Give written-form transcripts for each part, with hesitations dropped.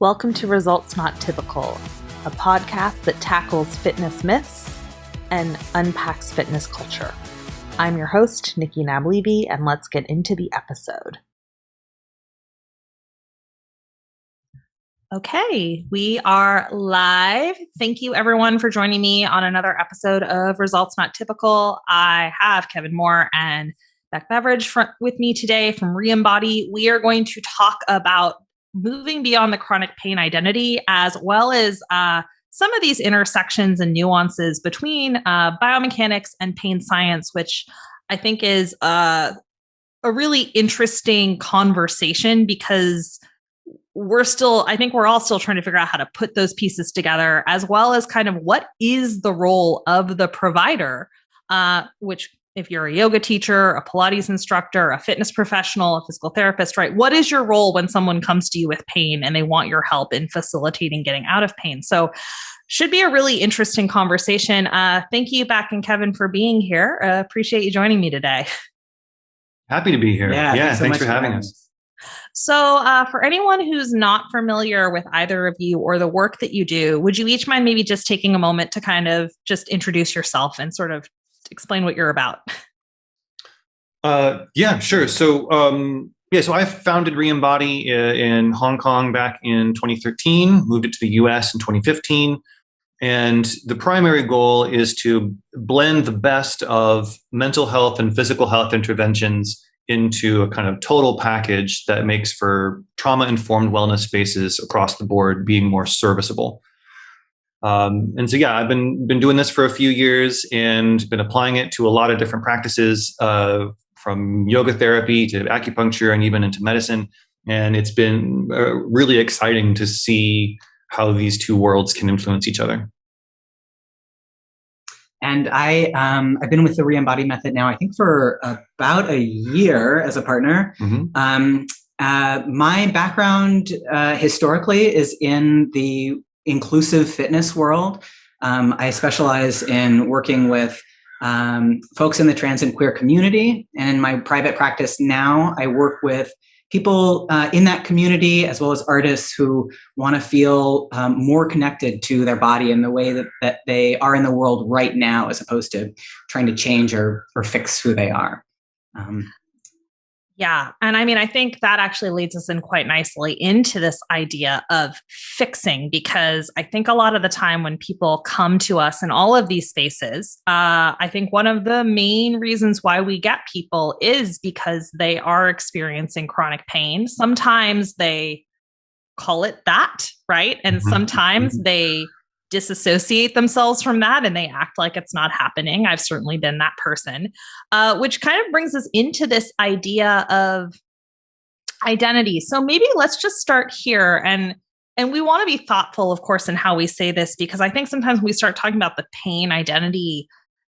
Welcome to Results Not Typical, a podcast that tackles fitness myths and unpacks fitness culture. I'm your host, Nikki Naab-Levy, and let's get into the episode. Okay, we are live. Thank you everyone for joining me on another episode of Results Not Typical. I have Kevin Moore and Beck Beverage with me today from Reembody. We are going to talk about moving beyond the chronic pain identity, as well as some of these intersections and nuances between biomechanics and pain science, which I think is a really interesting conversation because I think we're all still trying to figure out how to put those pieces together, as well as kind of what is the role of the provider, which if you're a yoga teacher, a Pilates instructor, a fitness professional, a physical therapist, right? What is your role when someone comes to you with pain and they want your help in facilitating getting out of pain? So should be a really interesting conversation. Thank you, Beck and Kevin, for being here. Appreciate you joining me today. Happy to be here. Yeah, thanks for having us. So for anyone who's not familiar with either of you or the work that you do, would you each mind maybe just taking a moment to kind of just introduce yourself and sort of explain what you're about? Yeah, sure. So I founded Reembody in Hong Kong back in 2013, moved it to the US in 2015. And the primary goal is to blend the best of mental health and physical health interventions into a kind of total package that makes for trauma-informed wellness spaces across the board being more serviceable. I've been doing this for a few years and been applying it to a lot of different practices, from yoga therapy to acupuncture and even into medicine. And it's been really exciting to see how these two worlds can influence each other. And I've been with the Reembody Method now, I think, for about a year as a partner. Mm-hmm. My background historically is in the inclusive fitness world. I specialize in working with folks in the trans and queer community. And in my private practice now, I work with people in that community, as well as artists who want to feel more connected to their body in the way that they are in the world right now, as opposed to trying to change or fix who they are. Yeah. And I mean, I think that actually leads us in quite nicely into this idea of fixing, because I think a lot of the time when people come to us in all of these spaces, I think one of the main reasons why we get people is because they are experiencing chronic pain. Sometimes they call it that, right? And sometimes they disassociate themselves from that and they act like it's not happening. I've certainly been that person, which kind of brings us into this idea of identity. So maybe let's just start here. And we want to be thoughtful, of course, in how we say this, because I think sometimes when we start talking about the pain identity,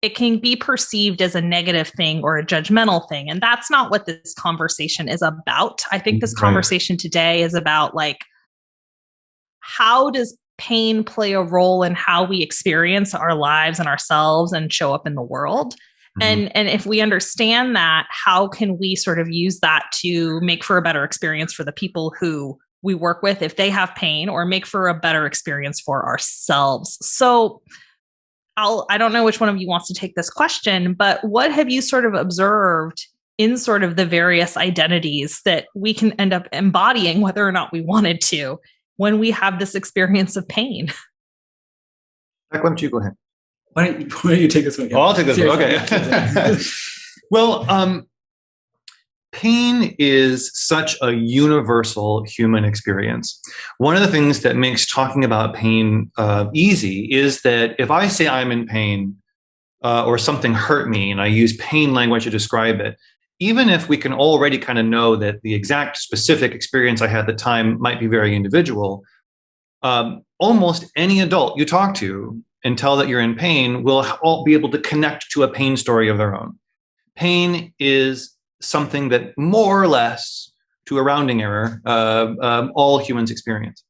it can be perceived as a negative thing or a judgmental thing. And that's not what this conversation is about. I think this conversation today is about, like, how does pain play a role in how we experience our lives and ourselves and show up in the world? Mm-hmm. And if we understand that, how can we sort of use that to make for a better experience for the people who we work with if they have pain, or make for a better experience for ourselves? So I don't know which one of you wants to take this question, but what have you sort of observed in sort of the various identities that we can end up embodying, whether or not we wanted to, when we have this experience of pain? Why don't you go ahead? Why don't you take this one? Oh, I'll take this one. Okay. Well, pain is such a universal human experience. One of the things that makes talking about pain easy is that if I say I'm in pain or something hurt me, and I use pain language to describe it, even if we can already kind of know that the exact specific experience I had at the time might be very individual, almost any adult you talk to and tell that you're in pain will all be able to connect to a pain story of their own. Pain is something that more or less, to a rounding error, all humans experience.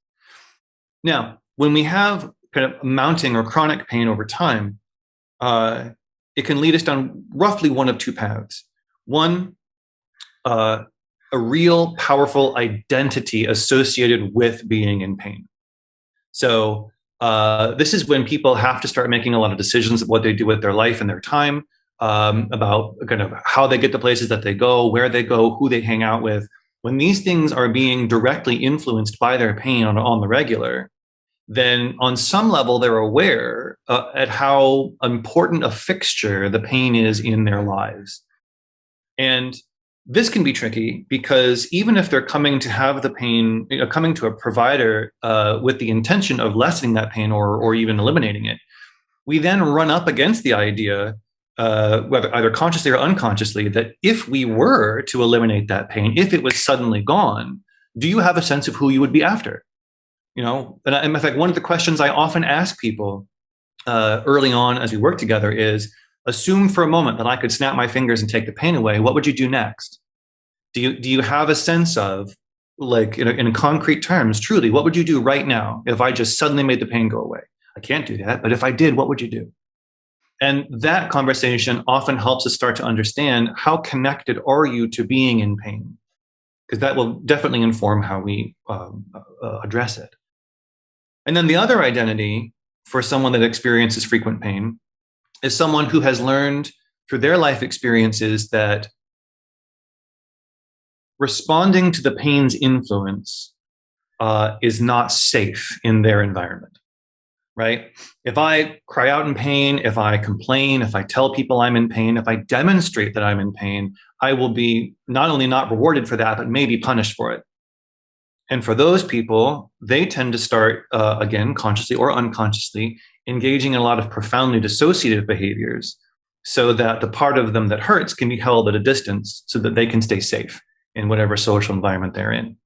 Now, when we have kind of mounting or chronic pain over time, it can lead us down roughly one of two paths. One, a real powerful identity associated with being in pain. So this is when people have to start making a lot of decisions of what they do with their life and their time, about kind of how they get to places that they go, where they go, who they hang out with. When these things are being directly influenced by their pain on the regular, then on some level they're aware at how important a fixture the pain is in their lives. And this can be tricky because even if they're coming to have the pain, coming to a provider with the intention of lessening that pain or even eliminating it, we then run up against the idea, whether either consciously or unconsciously, that if we were to eliminate that pain, if it was suddenly gone, do you have a sense of who you would be after? And in fact, one of the questions I often ask people early on as we work together is, assume for a moment that I could snap my fingers and take the pain away. What would you do next? Do you have a sense of, like, in concrete terms, truly, what would you do right now if I just suddenly made the pain go away? I can't do that, but if I did, what would you do? And that conversation often helps us start to understand how connected are you to being in pain, because that will definitely inform how we address it. And then the other identity for someone that experiences frequent pain is someone who has learned through their life experiences that responding to the pain's influence is not safe in their environment, right? If I cry out in pain, if I complain, if I tell people I'm in pain, if I demonstrate that I'm in pain, I will be not only not rewarded for that, but maybe punished for it. And for those people, they tend to start, again, consciously or unconsciously, engaging in a lot of profoundly dissociative behaviors so that the part of them that hurts can be held at a distance so that they can stay safe in whatever social environment they're in.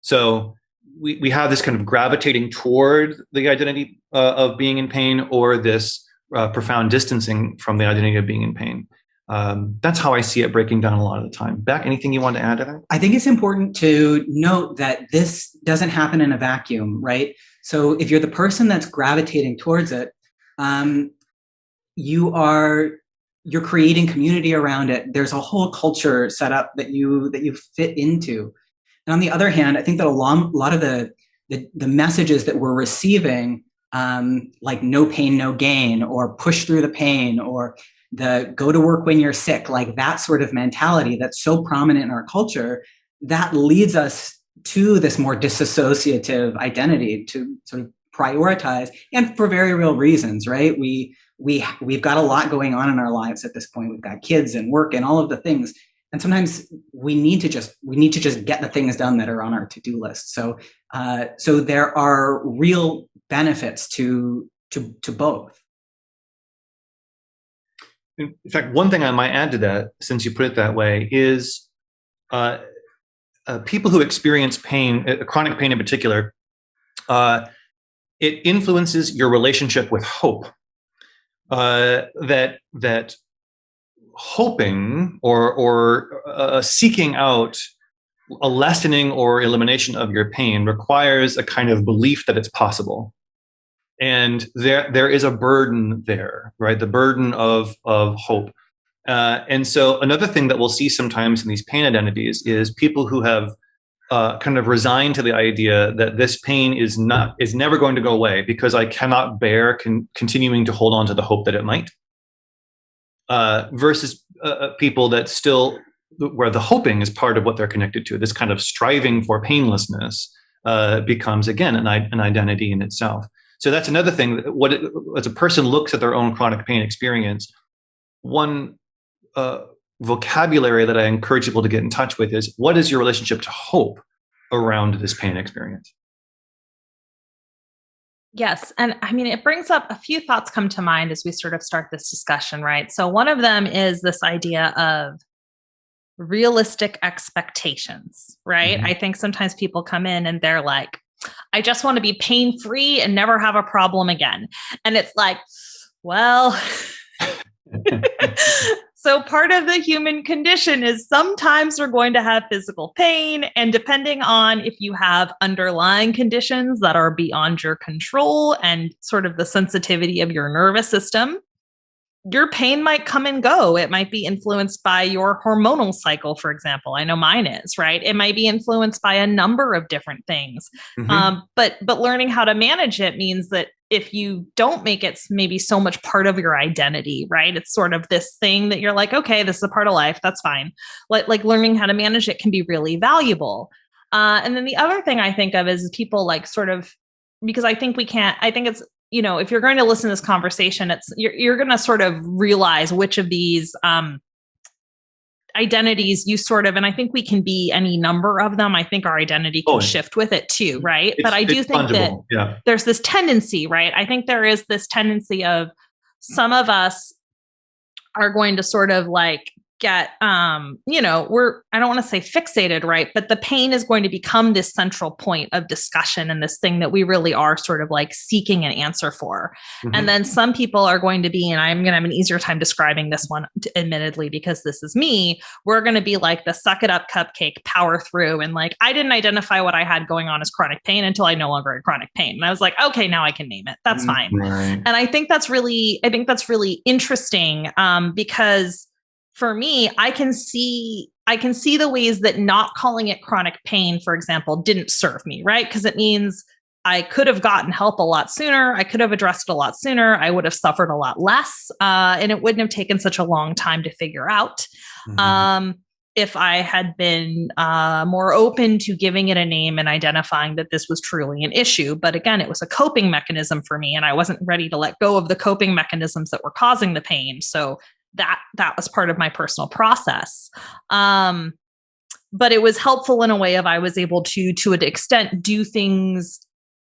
So we have this kind of gravitating toward the identity of being in pain, or this profound distancing from the identity of being in pain. That's how I see it breaking down a lot of the time. Beck, anything you want to add to that? I think it's important to note that this doesn't happen in a vacuum, right? So if you're the person that's gravitating towards it, you're creating community around it. There's a whole culture set up that you fit into. And on the other hand, I think that a lot of the messages that we're receiving, like no pain, no gain, or push through the pain, or the go to work when you're sick, like that sort of mentality that's so prominent in our culture, that leads us to this more disassociative identity to sort of prioritize, and for very real reasons, right? We've got a lot going on in our lives at this point. We've got kids and work and all of the things. And sometimes we need to just get the things done that are on our to-do list. So there are real benefits to both. In fact, one thing I might add to that, since you put it that way, is people who experience pain, chronic pain in particular, it influences your relationship with hope. That hoping or seeking out a lessening or elimination of your pain requires a kind of belief that it's possible. And there is a burden there, right? The burden of hope. And so another thing that we'll see sometimes in these pain identities is people who have kind of resigned to the idea that this pain is never going to go away because I cannot bear continuing to hold on to the hope that it might. Versus people that still, where the hoping is part of what they're connected to, this kind of striving for painlessness becomes, again, an identity in itself. So that's another thing. As a person looks at their own chronic pain experience, one vocabulary that I encourage people to get in touch with is, what is your relationship to hope around this pain experience? Yes. And I mean, it brings up a few thoughts come to mind as we sort of start this discussion, right? So one of them is this idea of realistic expectations, right? Mm-hmm. I think sometimes people come in and they're like, I just want to be pain-free and never have a problem again. And it's like, well, so part of the human condition is sometimes we're going to have physical pain. And depending on if you have underlying conditions that are beyond your control and sort of the sensitivity of your nervous system, your pain might come and go. It might be influenced by your hormonal cycle, for example. I know mine is, right? It might be influenced by a number of different things. But learning how to manage it means that if you don't make it maybe so much part of your identity, right? It's sort of this thing that you're like, okay, this is a part of life. That's fine. Like learning how to manage it can be really valuable. And then the other thing I think of is people like sort of, because I think it's, if you're going to listen to this conversation, you're going to sort of realize which of these identities you sort of, and I think we can be any number of them. I think our identity can shift with it too, right? But I do think fungible. That there's this tendency, right? I think there is this tendency of some of us are going to sort of like get, I don't want to say fixated, right? But the pain is going to become this central point of discussion and this thing that we really are sort of like seeking an answer for. And then some people are going to be, and I'm going to have an easier time describing this one, admittedly, because this is me, we're going to be like the suck it up cupcake, power through. And like, I didn't identify what I had going on as chronic pain until I no longer had chronic pain. And I was like, okay, now I can name it. That's fine. Right. And I think that's really interesting because for me, I can see the ways that not calling it chronic pain, for example, didn't serve me, right? Because it means I could have gotten help a lot sooner. I could have addressed it a lot sooner. I would have suffered a lot less. And it wouldn't have taken such a long time to figure out. If I had been more open to giving it a name and identifying that this was truly an issue. But again, it was a coping mechanism for me, and I wasn't ready to let go of the coping mechanisms that were causing the pain. So that was part of my personal process. But it was helpful in a way of I was able to an extent, do things.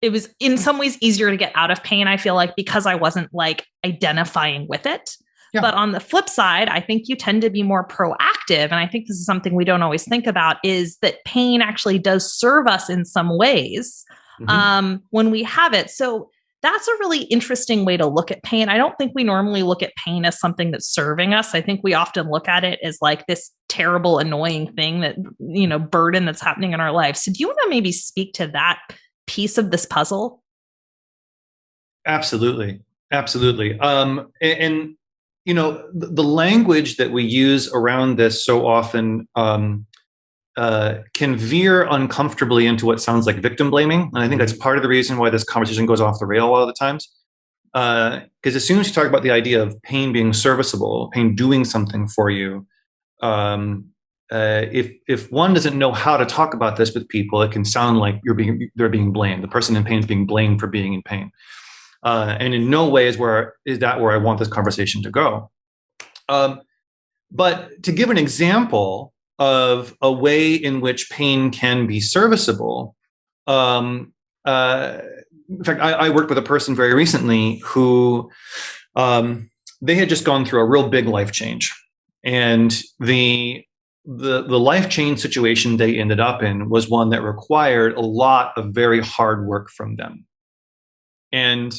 It was in some ways easier to get out of pain, I feel like, because I wasn't like identifying with it. Yeah. But on the flip side, I think you tend to be more proactive. And I think this is something we don't always think about, is that pain actually does serve us in some ways when we have it. So that's a really interesting way to look at pain. I don't think we normally look at pain as something that's serving us. I think we often look at it as like this terrible, annoying thing that, burden that's happening in our lives. So do you want to maybe speak to that piece of this puzzle? Absolutely. And the language that we use around this so often can veer uncomfortably into what sounds like victim blaming. And I think that's part of the reason why this conversation goes off the rail a lot of the times. Because as soon as you talk about the idea of pain being serviceable, pain doing something for you, if one doesn't know how to talk about this with people, it can sound like they're being blamed. The person in pain is being blamed for being in pain. And in no way is that where I want this conversation to go. But to give an example of a way in which pain can be serviceable. In fact, I worked with a person very recently who they had just gone through a real big life change. And the life change situation they ended up in was one that required a lot of very hard work from them. And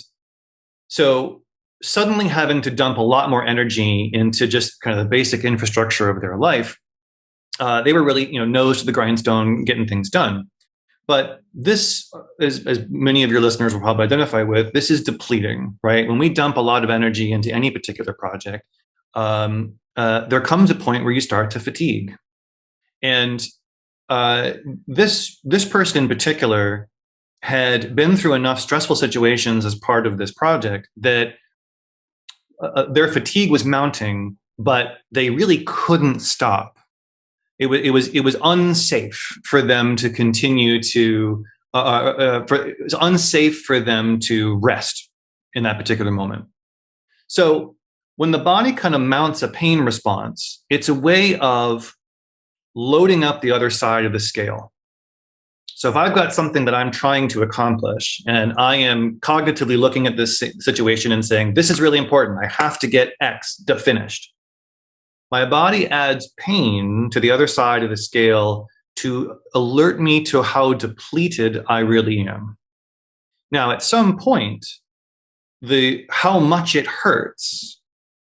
so suddenly having to dump a lot more energy into just kind of the basic infrastructure of their life, they were really, nose to the grindstone, getting things done. But this, as many of your listeners will probably identify with, this is depleting, right? When we dump a lot of energy into any particular project, there comes a point where you start to fatigue. And this person in particular had been through enough stressful situations as part of this project that their fatigue was mounting, but they really couldn't stop. It was unsafe for them to continue to. It was unsafe for them to rest in that particular moment. So when the body kind of mounts a pain response, it's a way of loading up the other side of the scale. So if I've got something that I'm trying to accomplish and I am cognitively looking at this situation and saying, this is really important, I have to get X finished. My body adds pain to the other side of the scale to alert me to how depleted I really am. Now, at some point, how much it hurts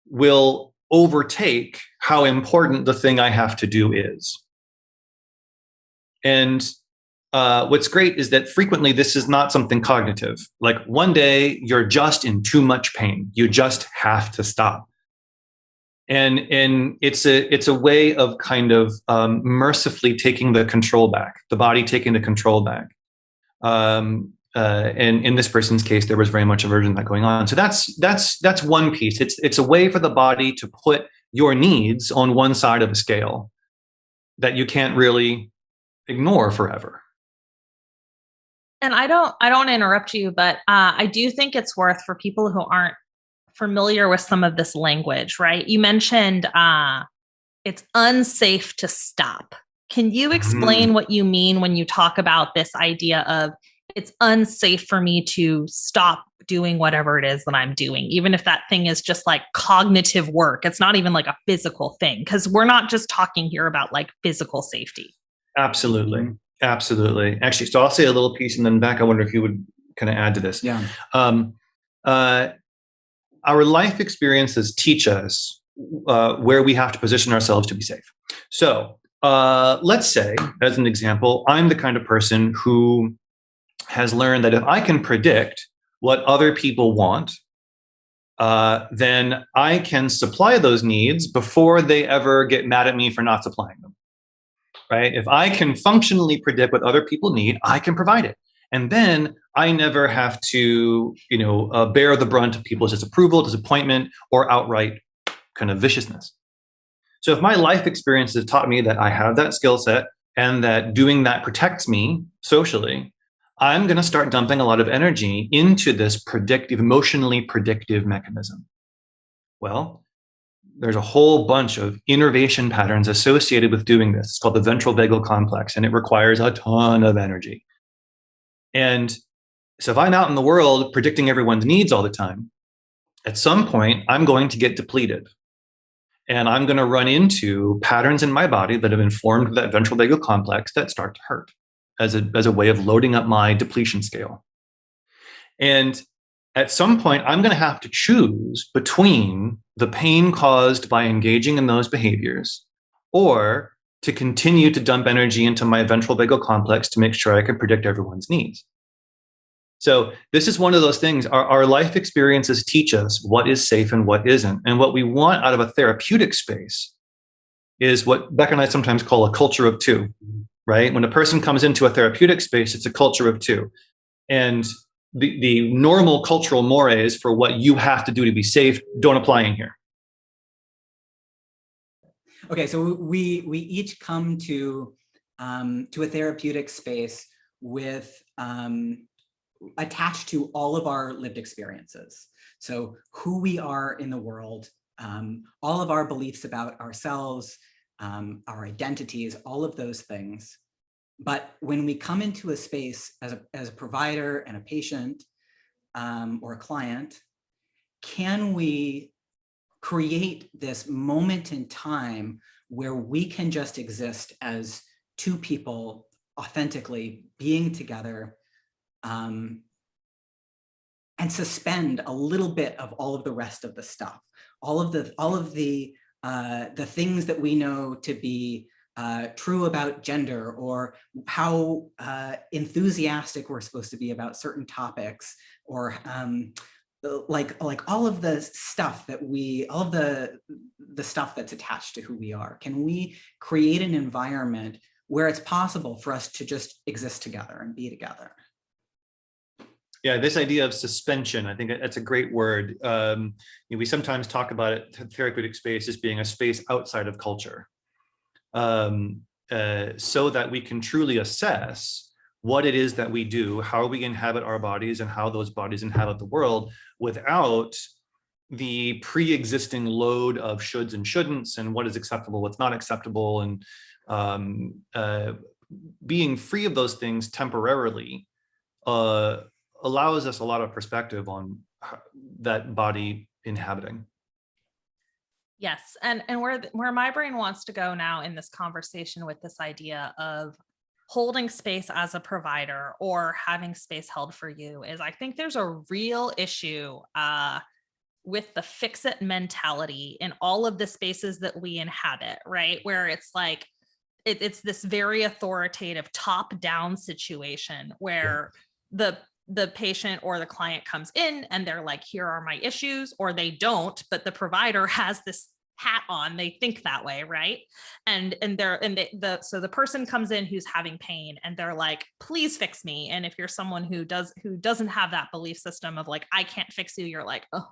will overtake how important the thing I have to do is. And what's great is that frequently this is not something cognitive. Like one day you're just in too much pain. You just have to stop. And it's a way of kind of mercifully taking the control back, the body taking the control back. And in this person's case, there was very much aversion to that going on. So that's one piece. It's a way for the body to put your needs on one side of a scale that you can't really ignore forever. And I don't interrupt you, but I do think it's worth, for people who aren't familiar with some of this language, right? You mentioned it's unsafe to stop. Can you explain what you mean when you talk about this idea of it's unsafe for me to stop doing whatever it is that I'm doing, even if that thing is just like cognitive work? It's not even like a physical thing, because we're not just talking here about like physical safety. Absolutely. Absolutely. Actually, so I'll say a little piece and then Beck, I wonder if you would kind of add to this. Yeah. Our life experiences teach us where we have to position ourselves to be safe. So let's say, as an example, I'm the kind of person who has learned that if I can predict what other people want, then I can supply those needs before they ever get mad at me for not supplying them. Right? If I can functionally predict what other people need, I can provide it. And then I never have to, bear the brunt of people's disapproval, disappointment, or outright kind of viciousness. So if my life experience has taught me that I have that skill set and that doing that protects me socially, I'm going to start dumping a lot of energy into this emotionally predictive mechanism. Well, there's a whole bunch of innervation patterns associated with doing this. It's called the ventral vagal complex, and it requires a ton of energy. And so if I'm out in the world predicting everyone's needs all the time, at some point, I'm going to get depleted. And I'm going to run into patterns in my body that have informed that ventral vagal complex that start to hurt as a way of loading up my depletion scale. And at some point, I'm going to have to choose between the pain caused by engaging in those behaviors or to continue to dump energy into my ventral vagal complex to make sure I can predict everyone's needs. So this is one of those things. Our life experiences teach us what is safe and what isn't. And what we want out of a therapeutic space is what Beck and I sometimes call a culture of two, right? When a person comes into a therapeutic space, it's a culture of two. And the normal cultural mores for what you have to do to be safe don't apply in here. Okay, so we each come to a therapeutic space with attached to all of our lived experiences. So who we are in the world, all of our beliefs about ourselves, our identities, all of those things. But when we come into a space as a provider and a patient or a client, can we create this moment in time where we can just exist as two people authentically being together, and suspend a little bit of all of the rest of the stuff, all of the things that we know to be true about gender, or how enthusiastic we're supposed to be about certain topics, or like all of the stuff that all of the stuff that's attached to who we are. Can we create an environment where it's possible for us to just exist together and be together? Yeah, this idea of suspension, I think that's a great word. We sometimes talk about it, therapeutic space, as being a space outside of culture, so that we can truly assess what it is that we do, how we inhabit our bodies, and how those bodies inhabit the world without the pre-existing load of shoulds and shouldn'ts and what is acceptable, what's not acceptable, and being free of those things temporarily allows us a lot of perspective on that body inhabiting. Yes, and where my brain wants to go now in this conversation with this idea of holding space as a provider or having space held for you is, I think there's a real issue with the fix-it mentality in all of the spaces that we inhabit, right? Where it's like, it's this very authoritative top-down situation where the patient or the client comes in and they're like, here are my issues, or they don't, but the provider has this hat on, they think that way, right? So the person comes in who's having pain and they're like, please fix me. And if you're someone who doesn't have that belief system of like, I can't fix you, you're like, oh,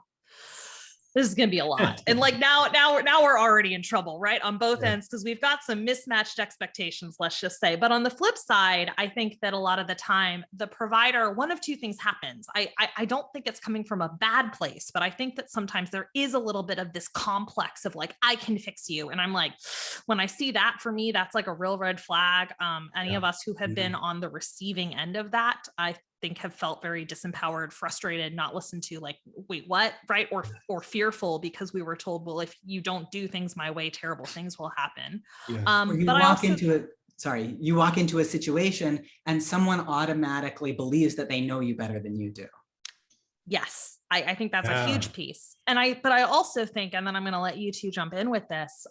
this is going to be a lot. And like now we're already in trouble, right? On both ends, because we've got some mismatched expectations, let's just say. But on the flip side, I think that a lot of the time, the provider, one of two things happens. I don't think it's coming from a bad place, but I think that sometimes there is a little bit of this complex of like, I can fix you. And I'm like, when I see that, for me, that's like a real red flag. Any of us who have been on the receiving end of that, I think have felt very disempowered, frustrated, not listened to, like, wait, what, right? Or fearful because we were told, well, if you don't do things my way, terrible things will happen. Yes. You walk into a situation and someone automatically believes that they know you better than you do. Yes, I think that's a huge piece. But I also think, and then I'm going to let you two jump in with this,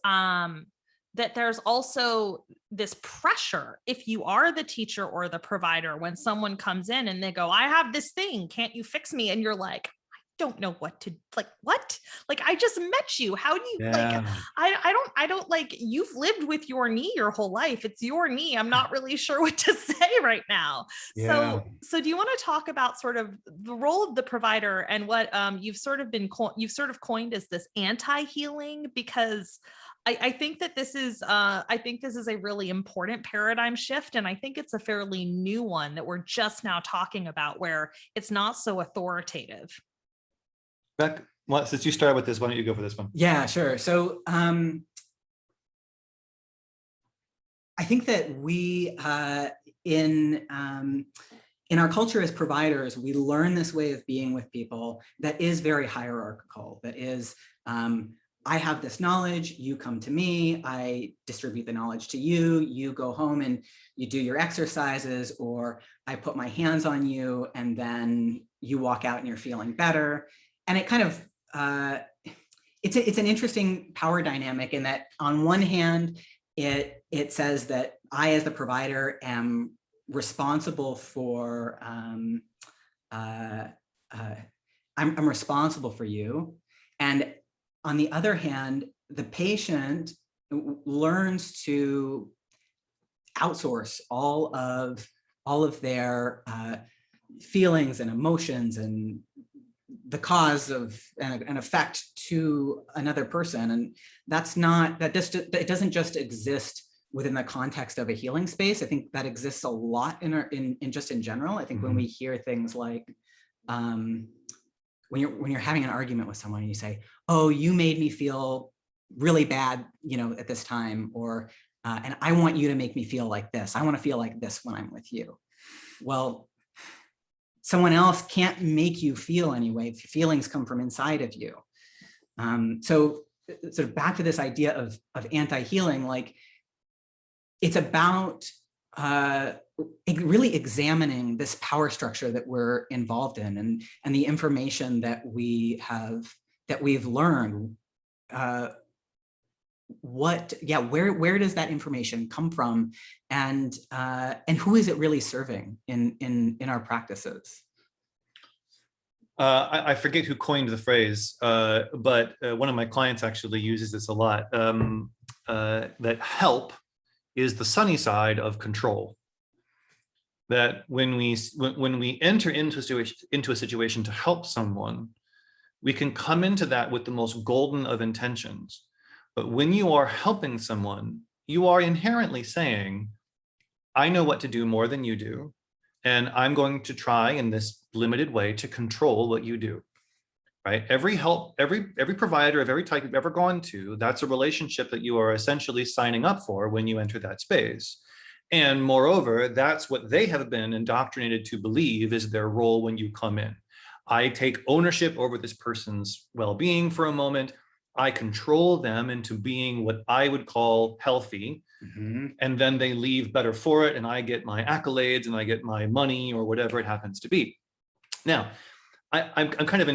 that there's also this pressure if you are the teacher or the provider, when someone comes in and they go, I have this thing, can't you fix me? And you're like, I don't know what to, like, what? Like, I just met you. How do you like, I don't like, you've lived with your knee your whole life. It's your knee. I'm not really sure what to say right now. So do you want to talk about sort of the role of the provider and what you've sort of coined as this anti-healing? Because I think that this is a really important paradigm shift. And I think it's a fairly new one that we're just now talking about, where it's not so authoritative. Beck, well, since you started with this, why don't you go for this one? Yeah, sure. So I think that we, in our culture as providers, we learn this way of being with people that is very hierarchical, that is, I have this knowledge, you come to me, I distribute the knowledge to you, you go home and you do your exercises, or I put my hands on you and then you walk out and you're feeling better. And it kind of, it's an interesting power dynamic in that on one hand, it says that I, as the provider, am responsible for, I'm responsible for you. And on the other hand, the patient learns to outsource all of their feelings and emotions and the cause of an effect to another person. And it doesn't just exist within the context of a healing space. I think that exists a lot in just in general. I think when we hear things like, when you're having an argument with someone and you say, oh, you made me feel really bad, at this time, or, and I want you to make me feel like this. I want to feel like this when I'm with you. Well, someone else can't make you feel anyway. Feelings come from inside of you. So sort of back to this idea of anti-healing, like it's about really examining this power structure that we're involved in, and the information that we've learned. Where does that information come from, and who is it really serving in our practices? I forget who coined the phrase, but one of my clients actually uses this a lot. That help is the sunny side of control. That when we enter into a situation to help someone, we can come into that with the most golden of intentions. But when you are helping someone, you are inherently saying, I know what to do more than you do, and I'm going to try in this limited way to control what you do. Right? Every provider of every type you've ever gone to, that's a relationship that you are essentially signing up for when you enter that space. And moreover, that's what they have been indoctrinated to believe is their role when you come in. I take ownership over this person's well-being for a moment. I control them into being what I would call healthy. And then they leave better for it. And I get my accolades and I get my money or whatever it happens to be. Now, I'm kind of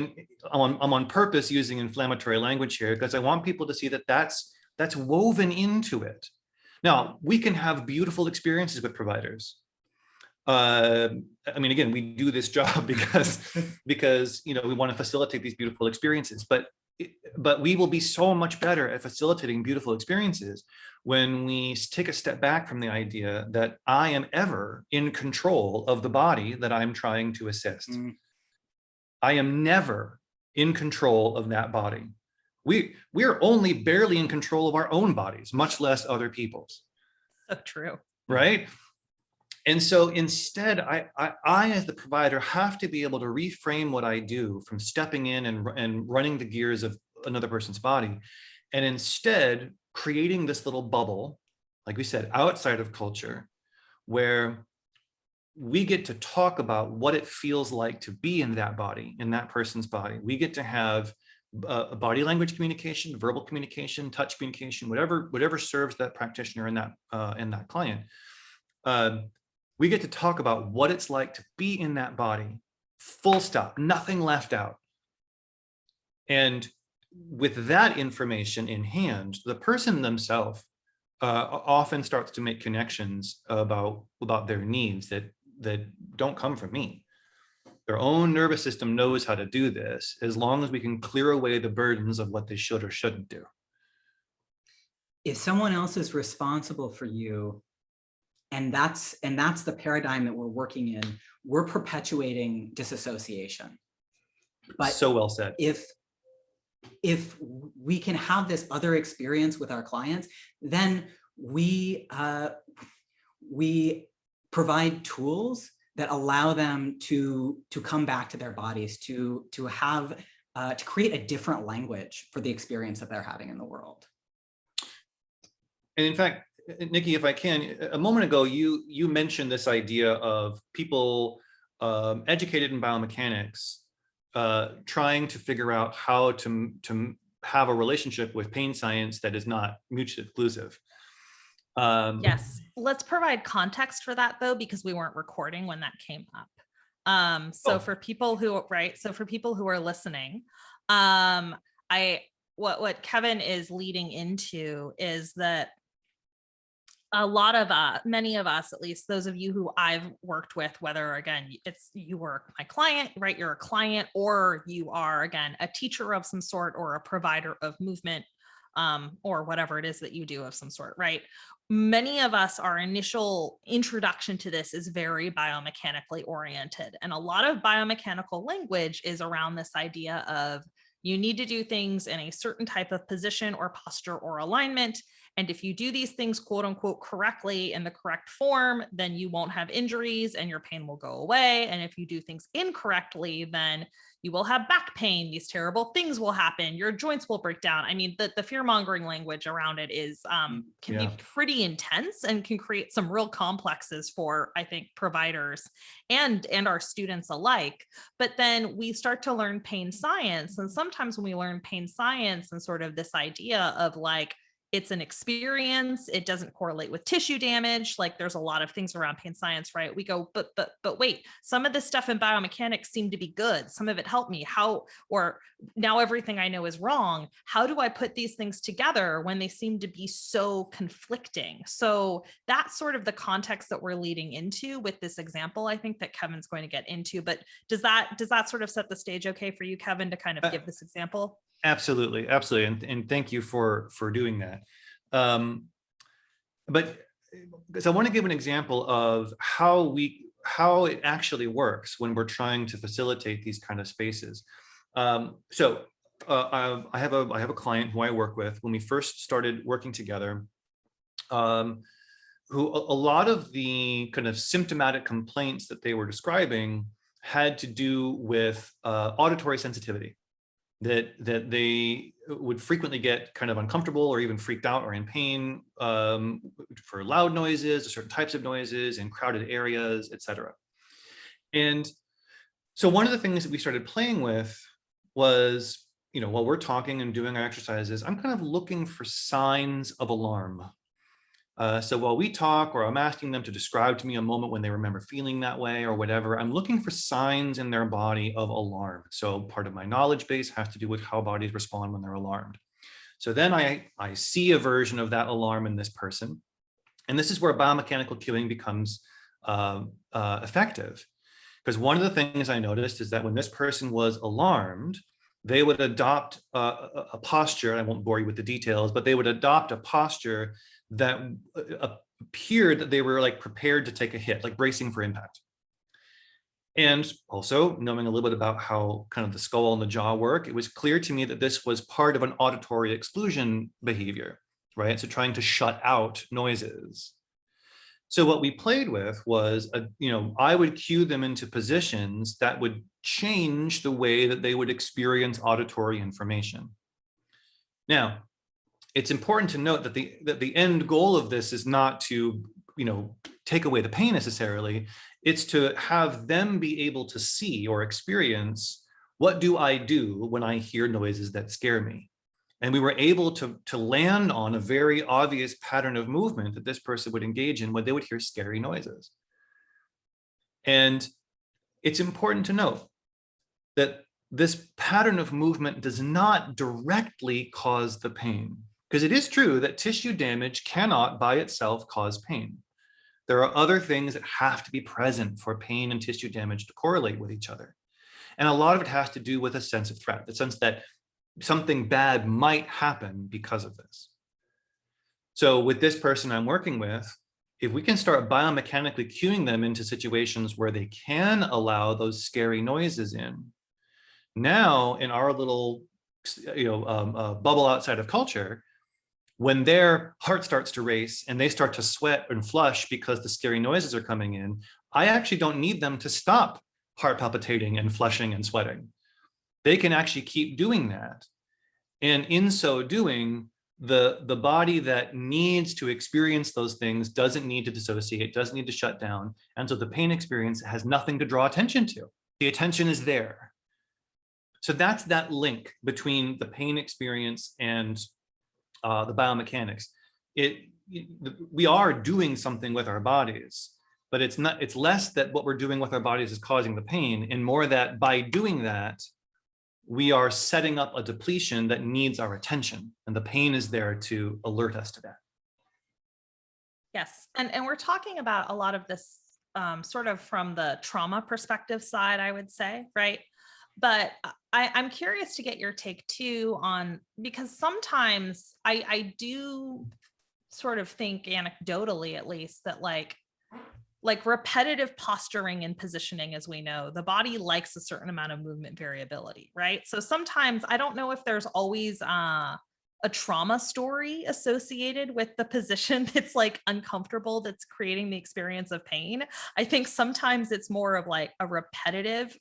I'm on purpose using inflammatory language here because I want people to see that that's woven into it. Now, we can have beautiful experiences with providers. I mean, again, we do this job because we want to facilitate these beautiful experiences. But but we will be so much better at facilitating beautiful experiences when we take a step back from the idea that I am ever in control of the body that I'm trying to assist. I am never in control of that body. We are only barely in control of our own bodies, much less other people's. So true. Right? And so instead, I as the provider have to be able to reframe what I do from stepping in and running the gears of another person's body, and instead creating this little bubble, like we said, outside of culture, where we get to talk about what it feels like to be in that body, in that person's body. We get to have a body language communication, verbal communication, touch communication, whatever serves that practitioner and that client. We get to talk about what it's like to be in that body, full stop, nothing left out. And with that information in hand, the person themselves often starts to make connections about their needs that don't come from me. Their own nervous system knows how to do this, as long as we can clear away the burdens of what they should or shouldn't do. If someone else is responsible for you, and that's the paradigm that we're working in, we're perpetuating disassociation. But so well said. If we can have this other experience with our clients, then we provide tools that allow them to come back to their bodies, to create a different language for the experience that they're having in the world. And in fact, Nikki, if I can, a moment ago, you mentioned this idea of people educated in biomechanics trying to figure out how to have a relationship with pain science that is not mutually exclusive. Yes, let's provide context for that though, because we weren't recording when that came up. For people who are listening, what Kevin is leading into is that a lot of many of us, at least those of you who I've worked with, whether again it's you were my client, right? You're a client, or you are again a teacher of some sort, or a provider of movement, or whatever it is that you do of some sort, right? Many of us, our initial introduction to this is very biomechanically oriented, and a lot of biomechanical language is around this idea of you need to do things in a certain type of position or posture or alignment. And if you do these things, quote unquote, correctly in the correct form, then you won't have injuries and your pain will go away. And if you do things incorrectly, then you will have back pain. These terrible things will happen. Your joints will break down. I mean, the fear-mongering language around it is can be pretty intense and can create some real complexes for, I think, providers and our students alike. But then we start to learn pain science. And sometimes when we learn pain science and sort of this idea of like, it's an experience, it doesn't correlate with tissue damage. Like there's a lot of things around pain science, right? We go, but wait, some of this stuff in biomechanics seemed to be good. Some of it helped me. Or now everything I know is wrong. How do I put these things together when they seem to be so conflicting? So that's sort of the context that we're leading into with this example, I think that Kevin's going to get into. But does that sort of set the stage okay for you, Kevin, to kind of give this example? Absolutely. And thank you for doing that. But because I want to give an example of how it actually works when we're trying to facilitate these kind of spaces. I have a client who I work with when we first started working together, who a lot of the kind of symptomatic complaints that they were describing had to do with auditory sensitivity. That they would frequently get kind of uncomfortable or even freaked out or in pain for loud noises, or certain types of noises in crowded areas, etc. And so one of the things that we started playing with was, while we're talking and doing our exercises, I'm kind of looking for signs of alarm. So while we talk, or I'm asking them to describe to me a moment when they remember feeling that way or whatever, I'm looking for signs in their body of alarm. So part of my knowledge base has to do with how bodies respond when they're alarmed. So then I see a version of that alarm in this person. And this is where biomechanical cueing becomes effective. Because one of the things I noticed is that when this person was alarmed, they would adopt a posture. I won't bore you with the details, but they would adopt a posture that appeared that they were like prepared to take a hit, like bracing for impact. And also knowing a little bit about how kind of the skull and the jaw work, it was clear to me that this was part of an auditory exclusion behavior, right? So trying to shut out noises. So what we played with was, I would cue them into positions that would change the way that they would experience auditory information. Now, it's important to note that the end goal of this is not to, take away the pain necessarily. It's to have them be able to see or experience, what do I do when I hear noises that scare me? And we were able to land on a very obvious pattern of movement that this person would engage in when they would hear scary noises. And it's important to note that this pattern of movement does not directly cause the pain, because it is true that tissue damage cannot by itself cause pain. There are other things that have to be present for pain and tissue damage to correlate with each other. And a lot of it has to do with a sense of threat, the sense that something bad might happen because of this. So with this person I'm working with, if we can start biomechanically cueing them into situations where they can allow those scary noises in, now in our little bubble outside of culture, when their heart starts to race and they start to sweat and flush because the scary noises are coming in, I actually don't need them to stop heart palpitating and flushing and sweating. They can actually keep doing that. And in so doing, the body that needs to experience those things doesn't need to dissociate, doesn't need to shut down. And so the pain experience has nothing to draw attention to. The attention is there. So that's that link between the pain experience and the biomechanics. We are doing something with our bodies, but it's less that what we're doing with our bodies is causing the pain, and more that by doing that, we are setting up a depletion that needs our attention, and the pain is there to alert us to that. Yes, and we're talking about a lot of this sort of from the trauma perspective side, I would say, right? But I'm curious to get your take too on, because sometimes I do sort of think anecdotally, at least, that like repetitive posturing and positioning, as we know, the body likes a certain amount of movement variability, right? So sometimes I don't know if there's always a trauma story associated with the position that's like uncomfortable, that's creating the experience of pain. I think sometimes it's more of like a repetitive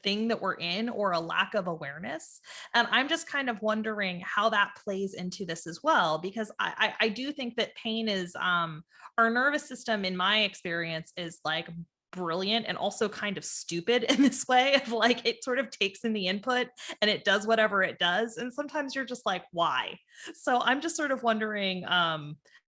thing that we're in, or a lack of awareness. And I'm just kind of wondering how that plays into this as well, because I do think that pain is, our nervous system, in my experience, is like brilliant and also kind of stupid in this way of like, it sort of takes in the input and it does whatever it does. And sometimes you're just like, why? So I'm just sort of wondering,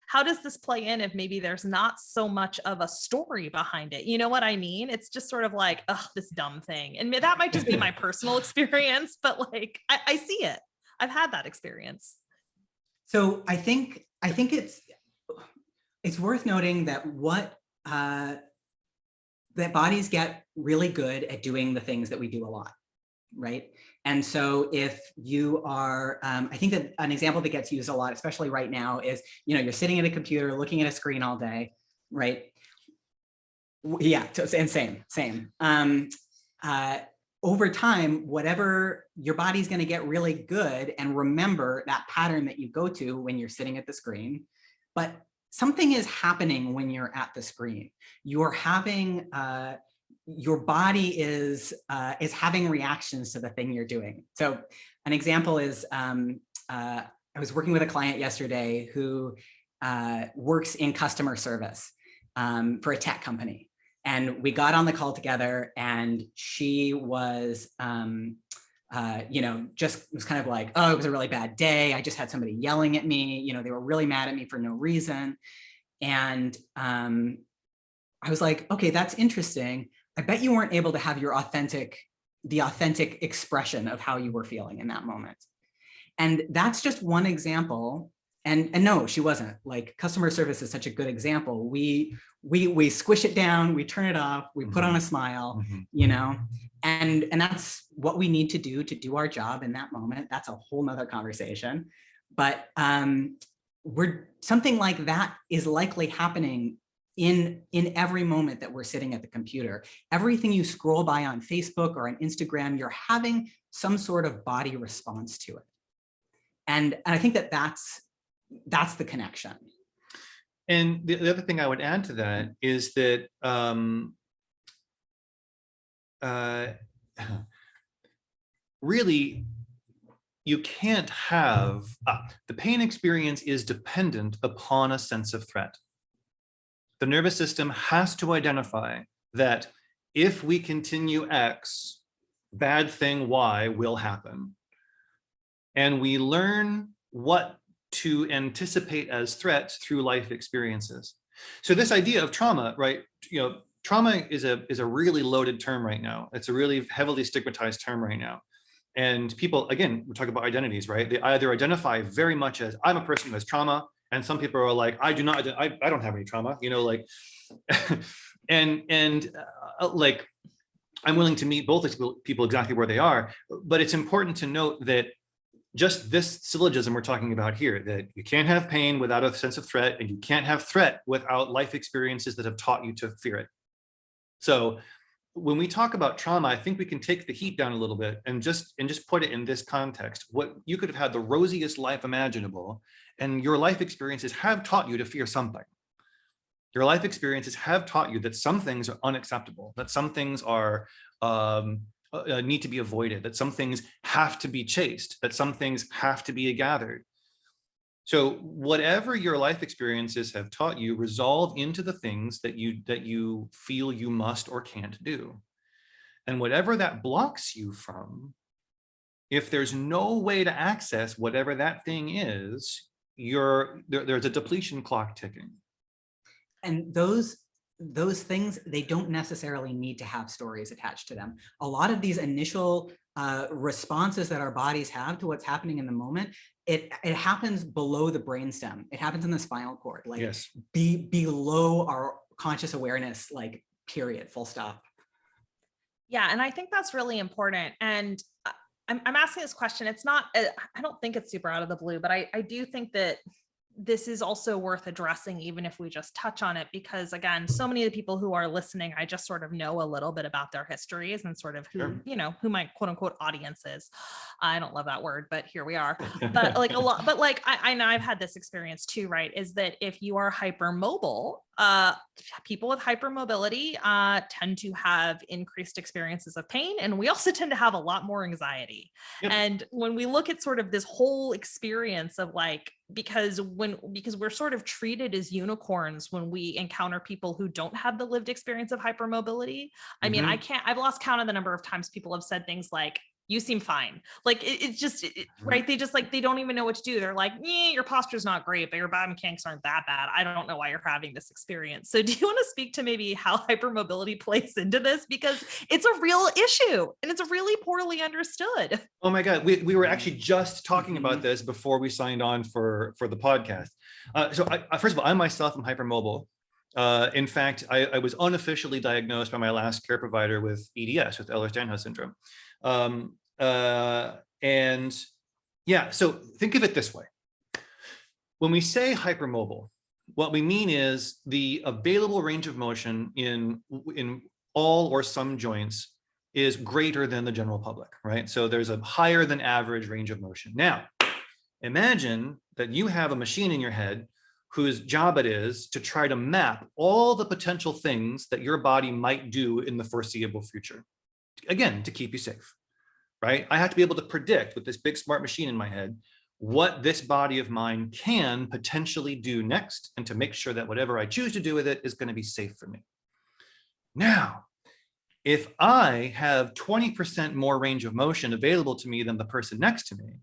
how does this play in if maybe there's not so much of a story behind it? You know what I mean? It's just sort of like, oh, this dumb thing. And that might just be my personal experience, but like, I see it. I've had that experience. So I think it's worth noting that that bodies get really good at doing the things that we do a lot, right? And so if you are, I think that an example that gets used a lot, especially right now, is, you're sitting at a computer, looking at a screen all day, right? Yeah, and same. Over time, whatever, your body's gonna get really good and remember that pattern that you go to when you're sitting at the screen. But something is happening when you're at the screen. You're having, your body is having reactions to the thing you're doing. So an example is, I was working with a client yesterday who works in customer service for a tech company. And we got on the call together, and she was, just was kind of like, oh, it was a really bad day. I just had somebody yelling at me. They were really mad at me for no reason. And I was like, okay, that's interesting. I bet you weren't able to have the authentic expression of how you were feeling in that moment. And that's just one example And no, she wasn't. Like, customer service is such a good example. We squish it down, we turn it off, we put on a smile, you know, and that's what we need to do our job in that moment. That's a whole nother conversation. But something like that is likely happening in every moment that we're sitting at the computer. Everything you scroll by on Facebook or on Instagram, you're having some sort of body response to it. And I think that's the connection. And the other thing I would add to that is that really, you can't have, the pain experience is dependent upon a sense of threat. The nervous system has to identify that if we continue X, bad thing Y will happen. And we learn what to anticipate as threats through life experiences. So this idea of trauma, right? You know, trauma is a really loaded term right now. It's a really heavily stigmatized term right now. And people, again, we're talking about identities, right? They either identify very much as, I'm a person who has trauma, and some people are like, I don't have any trauma, you know, like, like, I'm willing to meet both these people exactly where they are. But it's important to note that just this syllogism we're talking about here, that you can't have pain without a sense of threat, and you can't have threat without life experiences that have taught you to fear it. So when we talk about trauma, I think we can take the heat down a little bit and just put it in this context. What you could have had the rosiest life imaginable, and your life experiences have taught you to fear something. Your life experiences have taught you that some things are unacceptable, that some things are need to be avoided, that some things have to be chased, that some things have to be gathered. So whatever your life experiences have taught you, resolve into the things that you feel you must or can't do. And whatever that blocks you from, if there's no way to access whatever that thing is, there's a depletion clock ticking. And those things, they don't necessarily need to have stories attached to them. A lot of these initial responses that our bodies have to what's happening in the moment, it happens below the brainstem. It happens in the spinal cord, like yes. below our conscious awareness, like period, full stop. Yeah, and I think that's really important. And I'm asking this question. It's not, I don't think it's super out of the blue, but I do think that this is also worth addressing, even if we just touch on it, because again, so many of the people who are listening, I just sort of know a little bit about their histories and sort of who, sure, you know, who my quote unquote audience is. I don't love that word, but here we are. But like a lot, but like, I know I've had this experience too, right? Is that if you are hypermobile, people with hypermobility tend to have increased experiences of pain, and we also tend to have a lot more anxiety. Yep. And when we look at sort of this whole experience of like, because we're sort of treated as unicorns when we encounter people who don't have the lived experience of hypermobility. I mean, I've lost count of the number of times people have said things like, you seem fine. Like it's just, right. They just like, they don't even know what to do. They're like, your posture's not great, but your biomechanics aren't that bad. I don't know why you're having this experience. So do you want to speak to maybe how hypermobility plays into this? Because it's a real issue and it's really poorly understood. Oh my God. We were actually just talking about this before we signed on for the podcast. So first of all, I myself am hypermobile. In fact, I was unofficially diagnosed by my last care provider with EDS, with Ehlers-Danlos syndrome. And yeah, so think of it this way. When we say hypermobile, what we mean is the available range of motion in all or some joints is greater than the general public, right? So there's a higher than average range of motion. Now, imagine that you have a machine in your head whose job it is to try to map all the potential things that your body might do in the foreseeable future. Again, to keep you safe, right? I have to be able to predict with this big smart machine in my head what this body of mine can potentially do next, and to make sure that whatever I choose to do with it is going to be safe for me. Now, if I have 20% more range of motion available to me than the person next to me,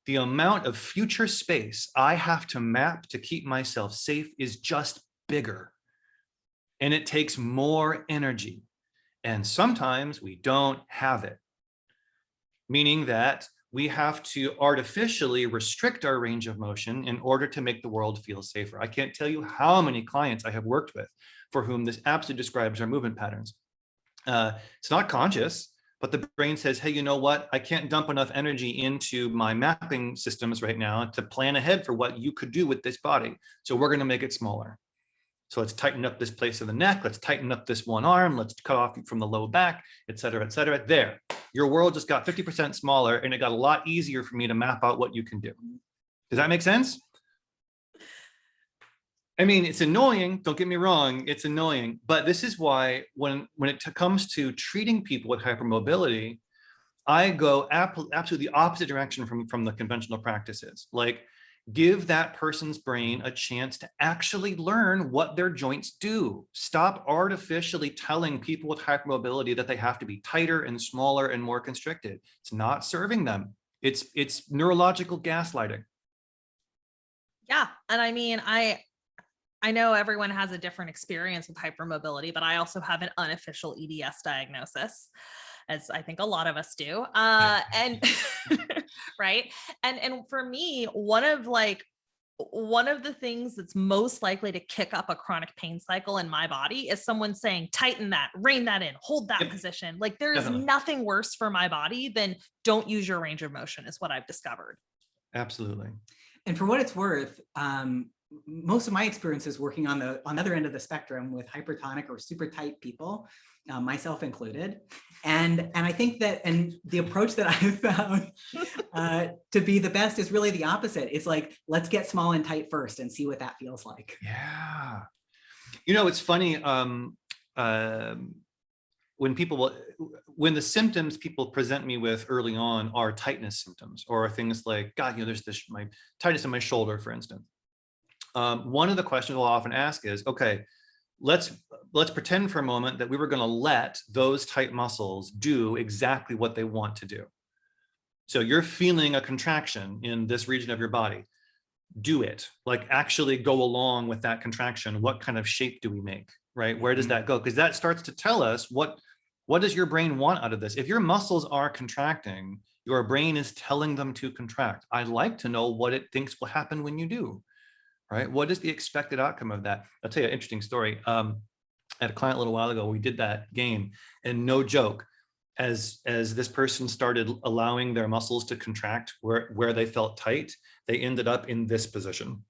the amount of future space I have to map to keep myself safe is just bigger. And it takes more energy. And sometimes we don't have it. Meaning that we have to artificially restrict our range of motion in order to make the world feel safer. I can't tell you how many clients I have worked with for whom this absolutely describes our movement patterns. It's not conscious, but the brain says, hey, you know what? I can't dump enough energy into my mapping systems right now to plan ahead for what you could do with this body. So we're going to make it smaller. So let's tighten up this place of the neck. Let's tighten up this one arm. Let's cut off from the low back, et cetera, et cetera. There, your world just got 50% smaller, and it got a lot easier for me to map out what you can do. Does that make sense? I mean, it's annoying. Don't get me wrong. It's annoying. But this is why when it comes to treating people with hypermobility, I go absolutely the opposite direction from the conventional practices. Like, give that person's brain a chance to actually learn what their joints do. Stop artificially telling people with hypermobility that they have to be tighter and smaller and more constricted. It's not serving them. It's neurological gaslighting. Yeah. And I mean, I know everyone has a different experience with hypermobility, but I also have an unofficial EDS diagnosis, as I think a lot of us do. And right. And for me, one of the things that's most likely to kick up a chronic pain cycle in my body is someone saying, tighten that, rein that in, hold that position. Like, there is nothing worse for my body than don't use your range of motion, is what I've discovered. Absolutely. And for what it's worth, most of my experiences working on the other end of the spectrum with hypertonic or super tight people, myself included. And I think that, and the approach that I've found to be the best is really the opposite. It's like, let's get small and tight first and see what that feels like. Yeah. You know, it's funny, when the symptoms people present me with early on are tightness symptoms, or things like, God, there's this, my tightness in my shoulder, for instance. One of the questions I'll often ask is, okay, let's pretend for a moment that we were going to let those tight muscles do exactly what they want to do. So you're feeling a contraction in this region of your body. Do it. Like, actually go along with that contraction. What kind of shape do we make, right? Where does that go? Because that starts to tell us what does your brain want out of this? If your muscles are contracting, your brain is telling them to contract. I'd like to know what it thinks will happen when you do. Right? What is the expected outcome of that? I'll tell you an interesting story. I had a client a little while ago, we did that game, and no joke, as this person started allowing their muscles to contract where they felt tight, they ended up in this position.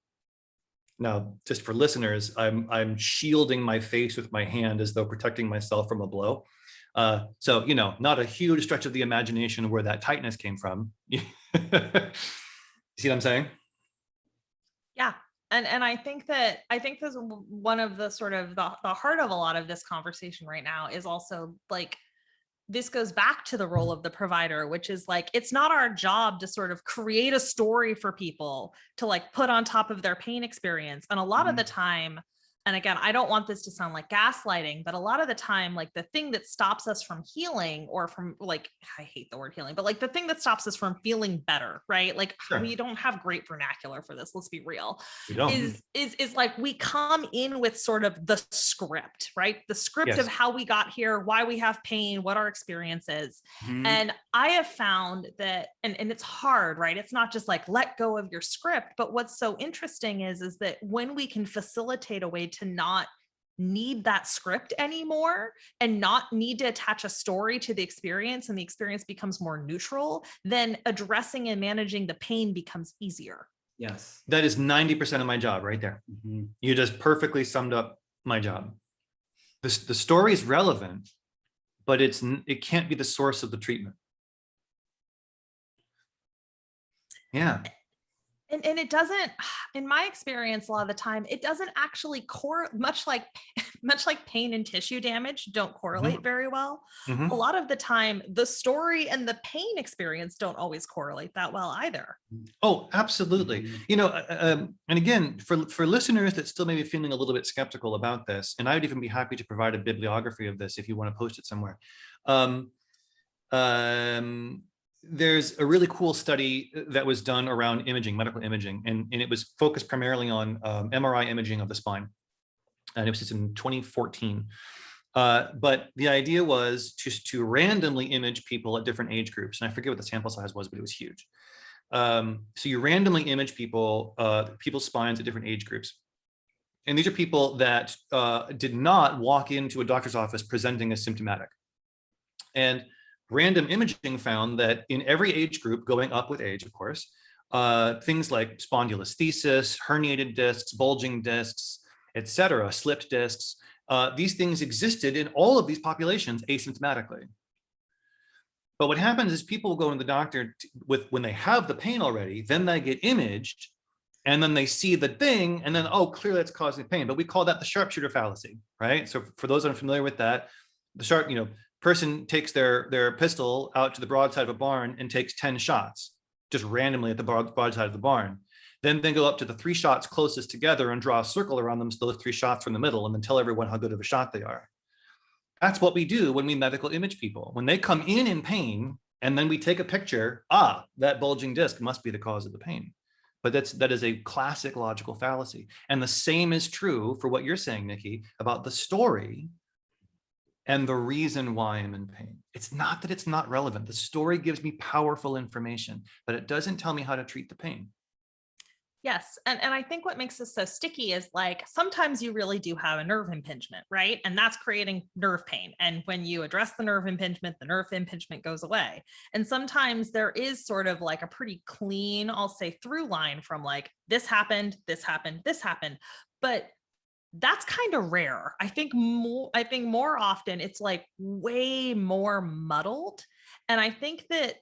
Now, just for listeners, I'm shielding my face with my hand as though protecting myself from a blow. So, not a huge stretch of the imagination where that tightness came from. You see what I'm saying? Yeah. And I think there's one of the sort of the heart of a lot of this conversation right now is also like, this goes back to the role of the provider, which is like, it's not our job to sort of create a story for people to like put on top of their pain experience. And a lot of the time, and again, I don't want this to sound like gaslighting, but a lot of the time, like, the thing that stops us from healing, or from, like, I hate the word healing, but like the thing that stops us from feeling better, right? Like, Sure. We don't have great vernacular for this. Let's be real. We don't. Is like, we come in with sort of the script, right? The script of how we got here, why we have pain, what our experience is. And I have found that, and it's hard, right? It's not just like, let go of your script, but what's so interesting is that when we can facilitate a way to not need that script anymore and not need to attach a story to the experience, and the experience becomes more neutral, then addressing and managing the pain becomes easier. Yes. That is 90% of my job right there. You just perfectly summed up my job. The story is relevant, but it can't be the source of the treatment. Yeah. And it doesn't, in my experience, a lot of the time, it doesn't actually much like pain and tissue damage don't correlate very well. A lot of the time, the story and the pain experience don't always correlate that well either. Oh, absolutely. And again, for listeners that still may be feeling a little bit skeptical about this, and I would even be happy to provide a bibliography of this if you want to post it somewhere. There's a really cool study that was done around imaging, medical imaging, and it was focused primarily on MRI imaging of the spine. And it was just in 2014. But the idea was to randomly image people at different age groups. And I forget what the sample size was, but it was huge. So you randomly image people's spines at different age groups. And these are people that did not walk into a doctor's office presenting as symptomatic. And random imaging found that in every age group, going up with age, of course, things like spondylolisthesis, herniated discs, bulging discs, etc., slipped discs, these things existed in all of these populations asymptomatically. But what happens is people go to the doctor when they have the pain already, then they get imaged, and then they see the thing, and then, oh, clearly that's causing pain. But we call that the sharpshooter fallacy, right? So for those unfamiliar with that, the person takes their pistol out to the broadside of a barn and takes 10 shots, just randomly at the broadside of the barn. Then they go up to the 3 shots closest together and draw a circle around them, so those 3 shots are in the middle, and then tell everyone how good of a shot they are. That's what we do when we medical image people. When they come in pain, and then we take a picture, that bulging disc must be the cause of the pain. But that is a classic logical fallacy. And the same is true for what you're saying, Nikki, about the story and the reason why I'm in pain. It's not that it's not relevant. The story gives me powerful information, but it doesn't tell me how to treat the pain. Yes. And I think what makes this so sticky is like, sometimes you really do have a nerve impingement, right? And that's creating nerve pain. And when you address the nerve impingement goes away. And sometimes there is sort of like a pretty clean, I'll say, through line from like, this happened, this happened, this happened. But that's kind of rare. I think more often it's like way more muddled. And I think that,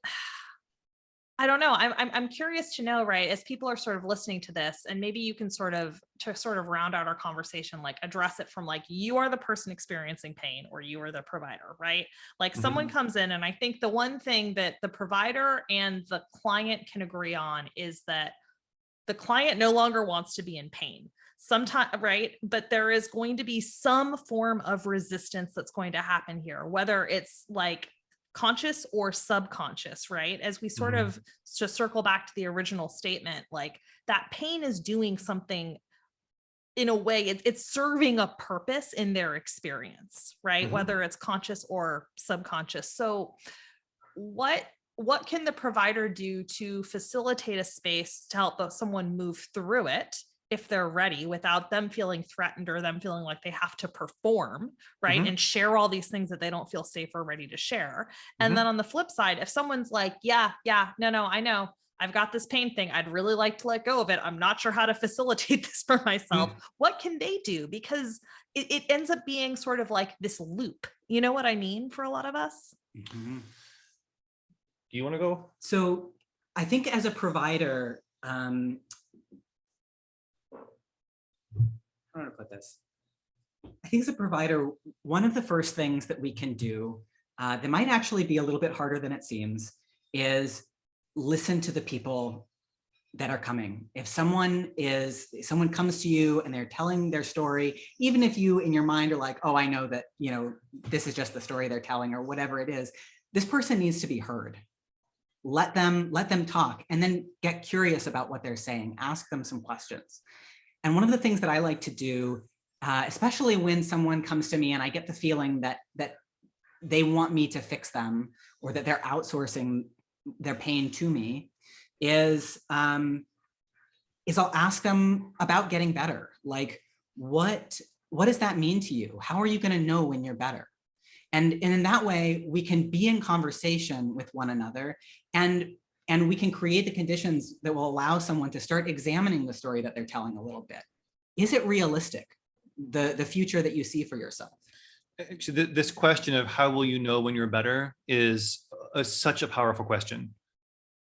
I don't know. I'm curious to know, right? As people are sort of listening to this, and maybe you can sort of round out our conversation, like address it from like, you are the person experiencing pain or you are the provider, right? Like someone comes in, and I think the one thing that the provider and the client can agree on is that the client no longer wants to be in pain. Sometimes, right? But there is going to be some form of resistance that's going to happen here, whether it's like conscious or subconscious, right? As we sort of just circle back to the original statement, like that pain is doing something in a way, it's serving a purpose in their experience, right? Whether it's conscious or subconscious. So what can the provider do to facilitate a space to help someone move through it if they're ready, without them feeling threatened or them feeling like they have to perform, right? And share all these things that they don't feel safe or ready to share. And then on the flip side, if someone's like, no, I know, I've got this pain thing, I'd really like to let go of it, I'm not sure how to facilitate this for myself. What can they do? Because it ends up being sort of like this loop. You know what I mean? For a lot of us. Do you want to go? So I think as a provider, how do I put this? I think as a provider, one of the first things that we can do that might actually be a little bit harder than it seems is listen to the people that are coming. If someone comes to you and they're telling their story, even if you in your mind are like, oh, I know that, this is just the story they're telling or whatever it is, this person needs to be heard. Let them talk, and then get curious about what they're saying. Ask them some questions. And one of the things that I like to do, especially when someone comes to me and I get the feeling that they want me to fix them or that they're outsourcing their pain to me, is I'll ask them about getting better. Like, what does that mean to you? How are you going to know when you're better? And in that way, we can be in conversation with one another, and we can create the conditions that will allow someone to start examining the story that they're telling a little bit. Is it realistic, the future that you see for yourself? Actually, this question of how will you know when you're better is such a powerful question.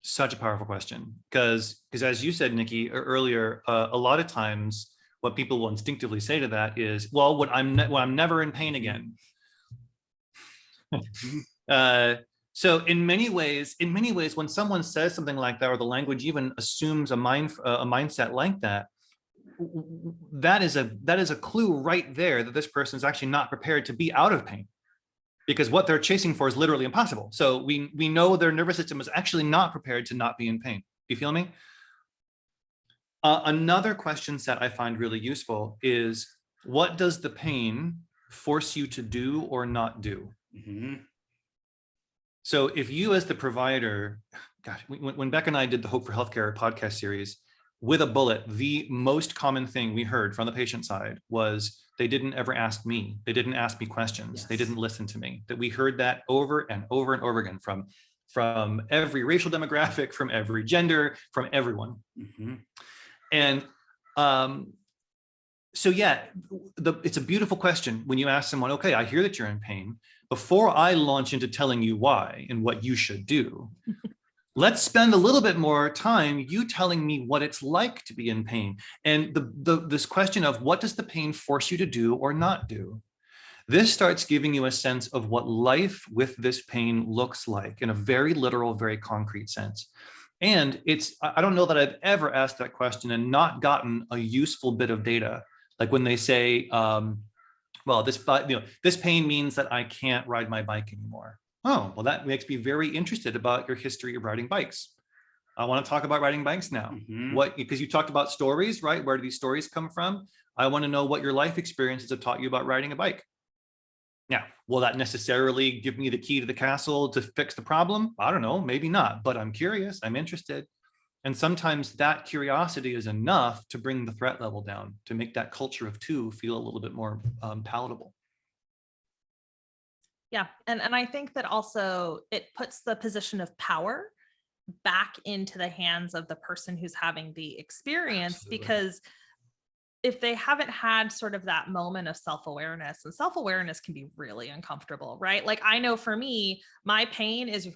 Such a powerful question. Because as you said, Nikki, earlier, a lot of times what people will instinctively say to that is, well, when I'm never in pain again. So in many ways, when someone says something like that, or the language even assumes a mindset like that, that is a clue right there that this person is actually not prepared to be out of pain, because what they're chasing for is literally impossible. So we know their nervous system is actually not prepared to not be in pain. Do you feel me? Another question set I find really useful is, what does the pain force you to do or not do. Mm-hmm. So if you as the provider, gosh, when Beck and I did the Hope for Healthcare podcast series, with a bullet, the most common thing we heard from the patient side was they didn't ever ask me. They didn't ask me questions. Yes. They didn't listen to me. That we heard that over and over and over again from every racial demographic, from every gender, from everyone. Mm-hmm. And so yeah, it's a beautiful question when you ask someone, okay, I hear that you're in pain. Before I launch into telling you why and what you should do, let's spend a little bit more time you telling me what it's like to be in pain. And this question of what does the pain force you to do or not do? This starts giving you a sense of what life with this pain looks like in a very literal, very concrete sense. And I don't know that I've ever asked that question and not gotten a useful bit of data. Like when they say, well, this pain means that I can't ride my bike anymore. Oh, well, that makes me very interested about your history of riding bikes. I want to talk about riding bikes now. Mm-hmm. Because you talked about stories, right? Where do these stories come from? I want to know what your life experiences have taught you about riding a bike. Now, will that necessarily give me the key to the castle to fix the problem? I don't know, maybe not, but I'm curious, I'm interested. And sometimes that curiosity is enough to bring the threat level down, to make that culture of two feel a little bit more palatable. Yeah. And I think that also it puts the position of power back into the hands of the person who's having the experience. Absolutely. Because if they haven't had sort of that moment of self-awareness, and self-awareness can be really uncomfortable, right? Like I know for me, my pain is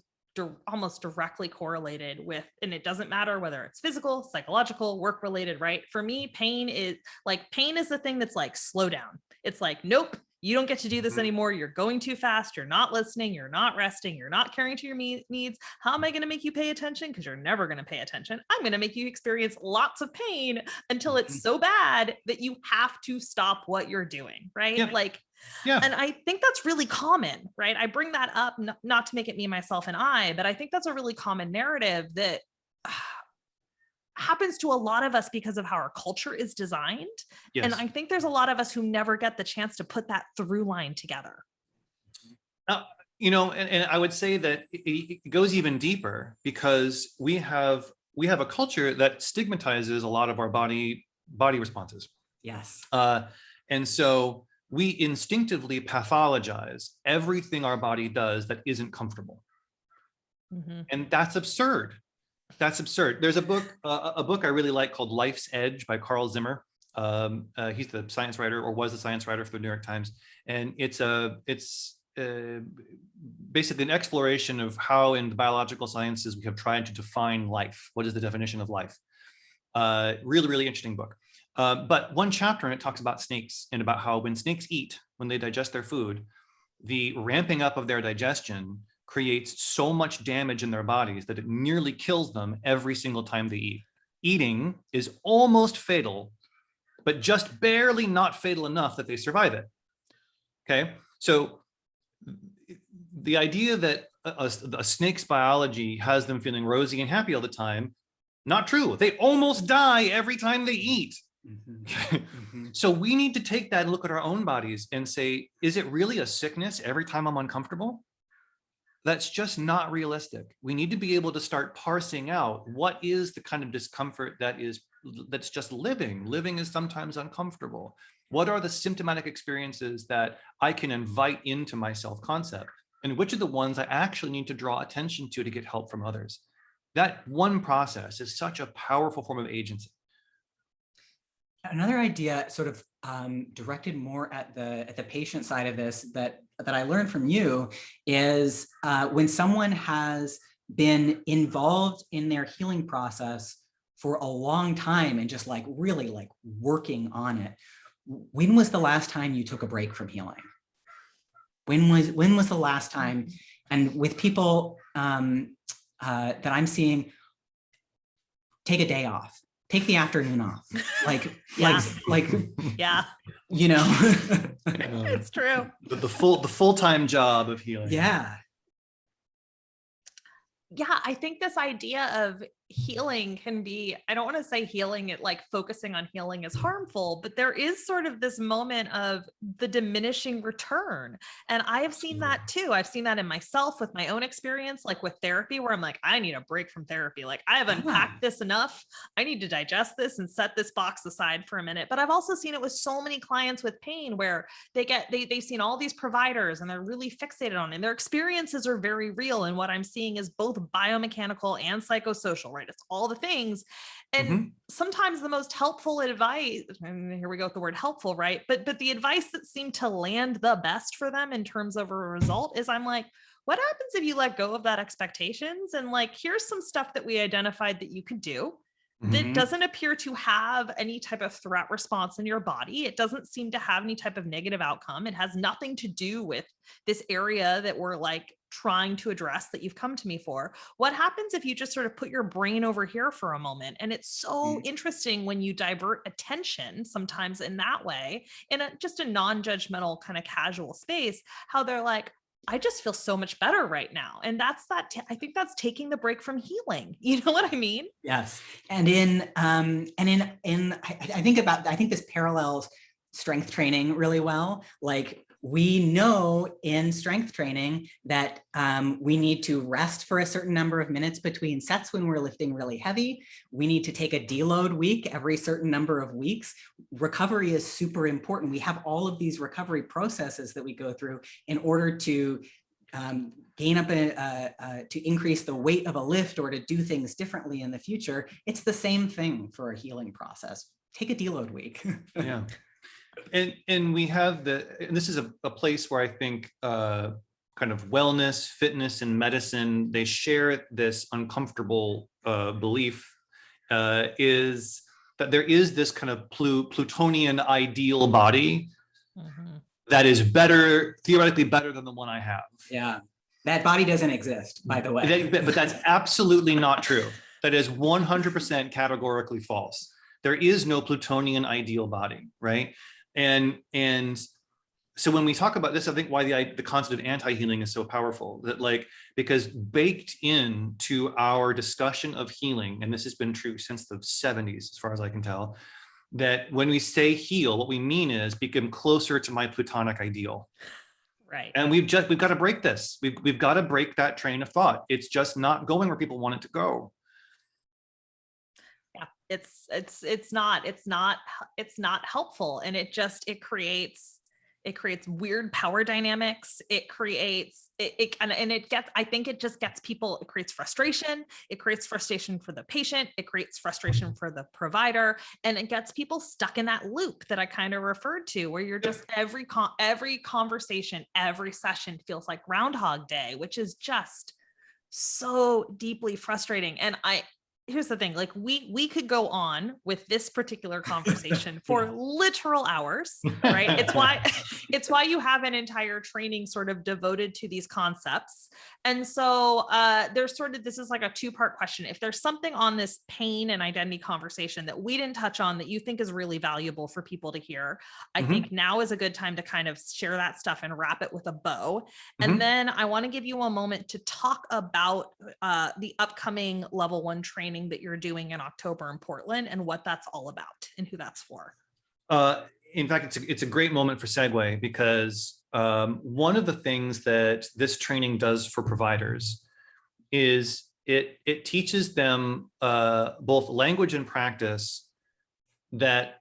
almost directly correlated with, and it doesn't matter whether it's physical, psychological, work related, right? For me, pain is the thing that's like, slow down. It's like, nope, you don't get to do this anymore. You're going too fast. You're not listening. You're not resting. You're not caring to your needs. How am I going to make you pay attention? Because you're never going to pay attention. I'm going to make you experience lots of pain until it's so bad that you have to stop what you're doing, right? Yeah. And I think that's really common, right? I bring that up, not to make it me, myself, and I, but I think that's a really common narrative that happens to a lot of us because of how our culture is designed. Yes. And I think there's a lot of us who never get the chance to put that through line together. And I would say that it goes even deeper because we have a culture that stigmatizes a lot of our body responses. Yes. And so we instinctively pathologize everything our body does that isn't comfortable. Mm-hmm. And that's absurd. That's absurd. There's a book I really like called Life's Edge by Carl Zimmer. He's the science writer, or was the science writer for the New York Times. And it's basically an exploration of how in the biological sciences we have tried to define life. What is the definition of life? Really, really interesting book. But one chapter in it talks about snakes and about how when snakes eat, when they digest their food, the ramping up of their digestion creates so much damage in their bodies that it nearly kills them every single time they eat. Eating is almost fatal, but just barely not fatal enough that they survive it. Okay, so the idea that a snake's biology has them feeling rosy and happy all the time, not true. They almost die every time they eat. Mm-hmm. Mm-hmm. So we need to take that and look at our own bodies and say, is it really a sickness every time I'm uncomfortable? That's just not realistic. We need to be able to start parsing out what is the kind of discomfort that's just living. Living is sometimes uncomfortable. What are the symptomatic experiences that I can invite into my self-concept? And which are the ones I actually need to draw attention to get help from others? That one process is such a powerful form of agency. Another idea sort of directed more at the patient side of this that I learned from you is when someone has been involved in their healing process for a long time and just really working on it. When was the last time you took a break from healing? When was the last time? And with people that I'm seeing, take a day off. Take the afternoon off, yeah, you know, it's true. The full-time job of healing. Yeah. I think this idea of healing can be, I don't want to say healing, it like focusing on healing is harmful, but there is sort of this moment of the diminishing return. And I have seen that too. I've seen that in myself with my own experience, like with therapy, where I'm like, I need a break from therapy. Like I have unpacked this enough. I need to digest this and set this box aside for a minute. But I've also seen it with so many clients with pain where they've seen all these providers and they're really fixated on it. And their experiences are very real. And what I'm seeing is both biomechanical and psychosocial, right? It's all the things. And sometimes the most helpful advice, and here we go with the word helpful, right? But the advice that seemed to land the best for them in terms of a result is, I'm like, what happens if you let go of that expectations? And like, here's some stuff that we identified that you could do that doesn't appear to have any type of threat response in your body. It doesn't seem to have any type of negative outcome. It has nothing to do with this area that we're like trying to address that you've come to me for. What happens if you just sort of put your brain over here for a moment? And it's so interesting when you divert attention sometimes in that way, in just a non-judgmental kind of casual space, how they're like, I just feel so much better right now. And I think that's taking the break from healing. You know what I mean? Yes. And I think this parallels strength training really well. Like we know in strength training that we need to rest for a certain number of minutes between sets when we're lifting really heavy. We need to take a deload week every certain number of weeks. Recovery is super important. We have all of these recovery processes that we go through in order to gain up to increase the weight of a lift or to do things differently in the future. It's the same thing for a healing process. Take a deload week. Yeah. And we have and this is a place where I think kind of wellness, fitness, and medicine, they share this uncomfortable belief is that there is this kind of Plutonian ideal body that is theoretically better than the one I have. Yeah, that body doesn't exist, by the way. But that's absolutely not true. That is 100% categorically false. There is no Plutonian ideal body, right? And so when we talk about this, I think why the concept of anti-healing is so powerful, that like, because baked into our discussion of healing, and this has been true since the 70s, as far as I can tell, that when we say heal, what we mean is become closer to my Plutonic ideal. Right. And we've got to break this. We've got to break that train of thought. It's just not going where people want it to go. Yeah, it's not helpful, and it creates weird power dynamics. It creates I think it just gets people, it creates frustration. It creates frustration for the patient. It creates frustration for the provider, and it gets people stuck in that loop that I kind of referred to, where you're just every conversation, every session feels like Groundhog Day, which is just so deeply frustrating. And here's the thing, like we could go on with this particular conversation for literal hours, right? It's why you have an entire training sort of devoted to these concepts. And so this is like a two-part question. If there's something on this pain and identity conversation that we didn't touch on that you think is really valuable for people to hear, I think now is a good time to kind of share that stuff and wrap it with a bow. And then I want to give you a moment to talk about the upcoming level 1 training that you're doing in October in Portland and what that's all about and who that's for. In fact, it's a great moment for segue, because one of the things that this training does for providers is it teaches them both language and practice that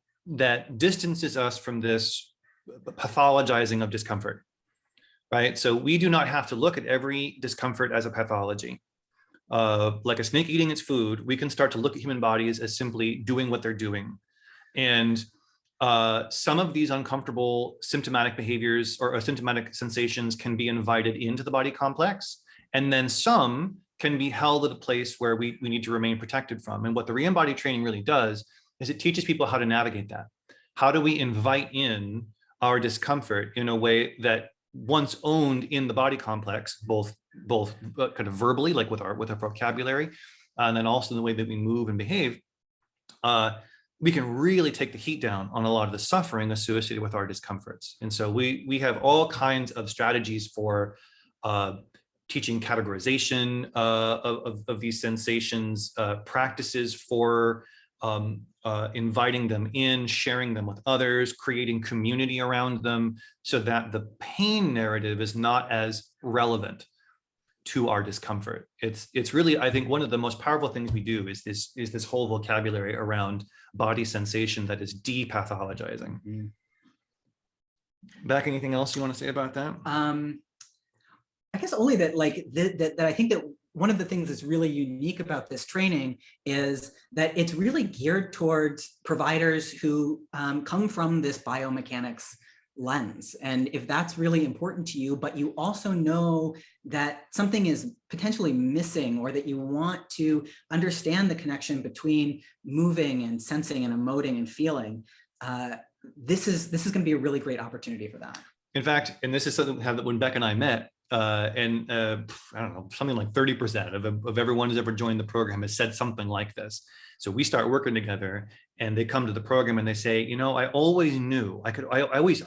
distances us from this pathologizing of discomfort, right? So we do not have to look at every discomfort as a pathology. Like a snake eating its food, we can start to look at human bodies as simply doing what they're doing. And some of these uncomfortable symptomatic behaviors or symptomatic sensations can be invited into the body complex. And then some can be held at a place where we need to remain protected from. And what the Reembody training really does is it teaches people how to navigate that. How do we invite in our discomfort in a way that once owned in the body complex, both kind of verbally, like with our vocabulary, and then also in the way that we move and behave, we can really take the heat down on a lot of the suffering associated with our discomforts. And so we have all kinds of strategies for teaching categorization of these sensations, practices for inviting them in, sharing them with others, creating community around them, so that the pain narrative is not as relevant to our discomfort. It's really, I think, one of the most powerful things we do is this whole vocabulary around body sensation that is depathologizing. Mm-hmm. Beck, anything else you want to say about that? I guess only that, like, that I think that one of the things that's really unique about this training is that it's really geared towards providers who come from this biomechanics lens. And if that's really important to you, but you also know that something is potentially missing, or that you want to understand the connection between moving and sensing and emoting and feeling, this is going to be a really great opportunity for that. In fact, and this is something that when Beck and I met, I don't know, something like 30% of everyone who's ever joined the program has said something like this. So we start working together, and they come to the program and they say, you know, I always knew I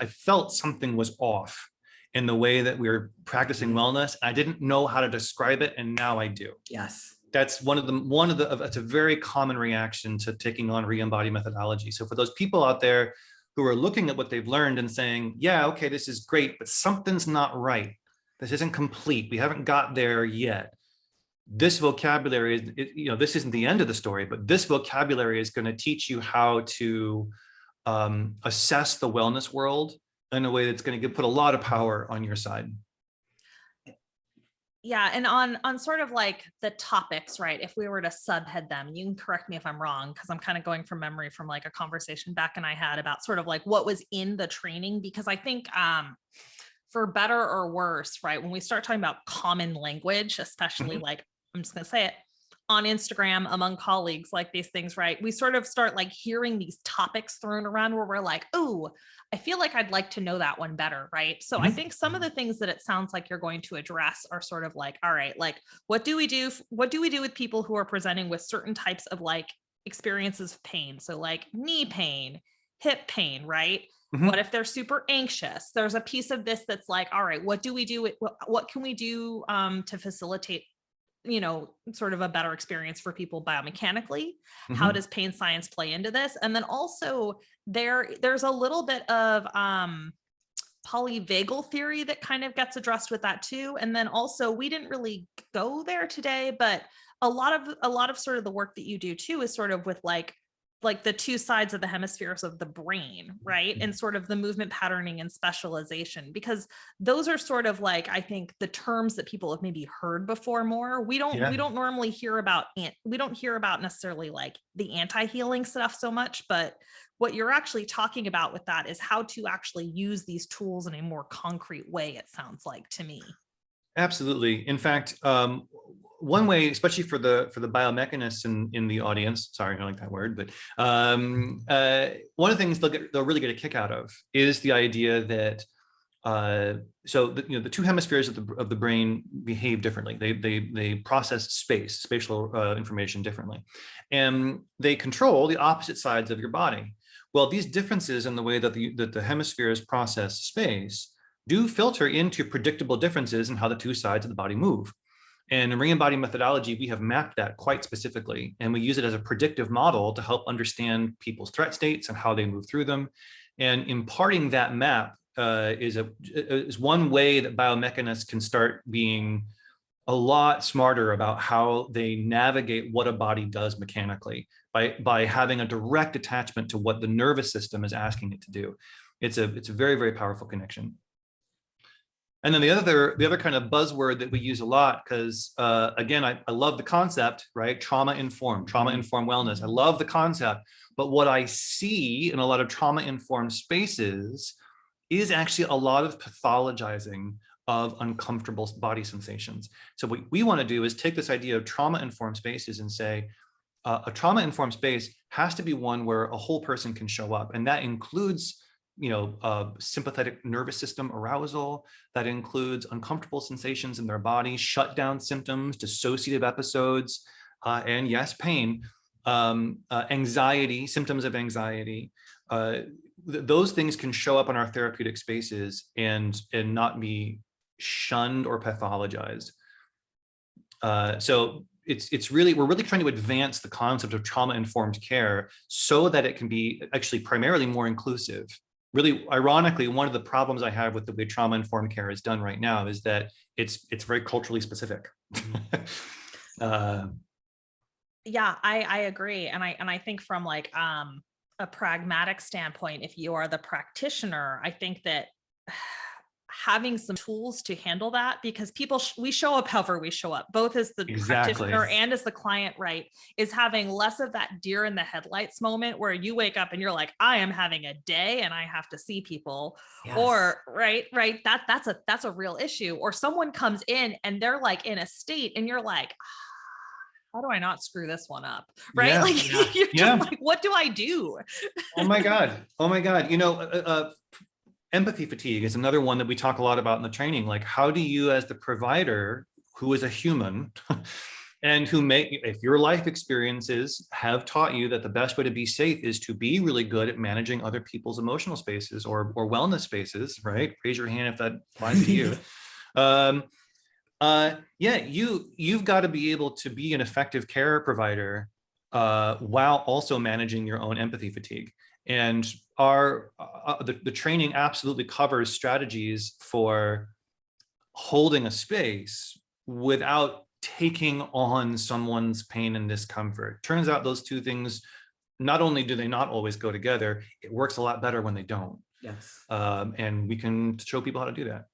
felt something was off in the way that we were practicing wellness. I didn't know how to describe it, and now I do. Yes. That's it's a very common reaction to taking on Reembody methodology. So for those people out there who are looking at what they've learned and saying, yeah, okay, this is great, but something's not right. This isn't complete. We haven't got there yet. This vocabulary is, you know, this isn't the end of the story, but this vocabulary is going to teach you how to assess the wellness world in a way that's going to put a lot of power on your side. Yeah, and on sort of like the topics, right? If we were to subhead them, you can correct me if I'm wrong, because I'm kind of going from memory from like a conversation Beck and I had about sort of like what was in the training, because I think for better or worse, right, when we start talking about common language, especially like, I'm just going to say it, on Instagram among colleagues, like these things, right, we sort of start like hearing these topics thrown around where we're like, oh, I feel like I'd like to know that one better, right? So I think some of the things that it sounds like you're going to address are sort of like, all right, like, what do we do with people who are presenting with certain types of like experiences of pain? So like knee pain, hip pain, right? What if they're super anxious? There's a piece of this that's like, all right, what do we do? What can we do to facilitate, you know, sort of a better experience for people biomechanically? How does pain science play into this? And then also there's a little bit of polyvagal theory that kind of gets addressed with that too. And then also, we didn't really go there today, but a lot of sort of the work that you do too is sort of with like the two sides of the hemispheres of the brain, right? And sort of the movement patterning and specialization, because those are sort of like, I think, the terms that people have maybe heard before more. We don't normally hear about, we don't hear about necessarily like the anti-healing stuff so much, but what you're actually talking about with that is how to actually use these tools in a more concrete way, it sounds like to me. Absolutely. In fact, one way, especially for the biomechanists in the audience, sorry, I don't like that word, but one of the things they'll really get a kick out of is the idea that the two hemispheres of the brain behave differently. They process spatial information differently, and they control the opposite sides of your body. Well, these differences in the way that the hemispheres process space do filter into predictable differences in how the two sides of the body move. And in Reembody methodology, we have mapped that quite specifically, and we use it as a predictive model to help understand people's threat states and how they move through them. And imparting that map is one way that biomechanists can start being a lot smarter about how they navigate what a body does mechanically by having a direct attachment to what the nervous system is asking it to do. It's a very, very powerful connection. And then the other kind of buzzword that we use a lot, because again, I love the concept, right? Trauma-informed wellness. I love the concept, but what I see in a lot of trauma-informed spaces is actually a lot of pathologizing of uncomfortable body sensations. So what we want to do is take this idea of trauma-informed spaces and say, a trauma-informed space has to be one where a whole person can show up, and that includes sympathetic nervous system arousal, that includes uncomfortable sensations in their body, shutdown symptoms, dissociative episodes, and yes, pain, anxiety, symptoms of anxiety. Those things can show up in our therapeutic spaces and not be shunned or pathologized. So it's really, we're really trying to advance the concept of trauma-informed care so that it can be actually primarily more inclusive. Really, ironically, one of the problems I have with the way trauma-informed care is done right now is that it's very culturally specific. Yeah, I agree. And I think from like a pragmatic standpoint, if you are the practitioner, I think that having some tools to handle that, because people, we show up however we show up, both as the practitioner and as the client, right, is having less of that deer in the headlights moment where you wake up and you're like, I am having a day and I have to see people. Yes. Or that's a real issue. Or someone comes in and they're like in a state and you're like, how do I not screw this one up? Right? Yeah, like you're just like, what do I do? Oh my God. Empathy fatigue is another one that we talk a lot about in the training. Like, how do you, as the provider, who is a human, and if your life experiences have taught you that the best way to be safe is to be really good at managing other people's emotional spaces or wellness spaces, right? Raise your hand if that applies to you. You've got to be able to be an effective care provider while also managing your own empathy fatigue. And the training absolutely covers strategies for holding a space without taking on someone's pain and discomfort. Turns out those two things, not only do they not always go together, it works a lot better when they don't. Yes. And we can show people how to do that.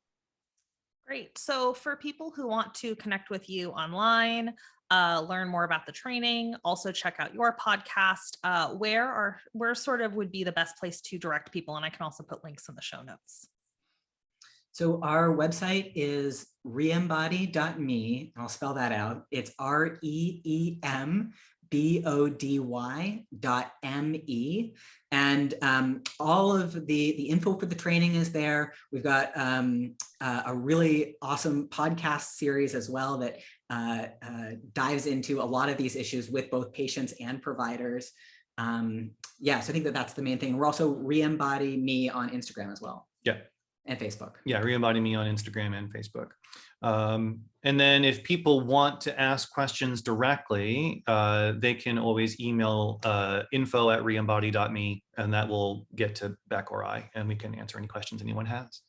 Great. So for people who want to connect with you online, learn more about the training, also check out your podcast, where sort of would be the best place to direct people? And I can also put links in the show notes. So our website is reembody.me, and I'll spell that out. It's REEMBODY.ME. And all of the info for the training is there. We've got a really awesome podcast series as well that dives into a lot of these issues with both patients and providers. So I think that's the main thing. We're also Reembody Me on Instagram as well. Yeah. And Facebook. Yeah, Reembody Me on Instagram and Facebook. And then if people want to ask questions directly, they can always email info@reembody.me, and that will get to Beck or I, and we can answer any questions anyone has.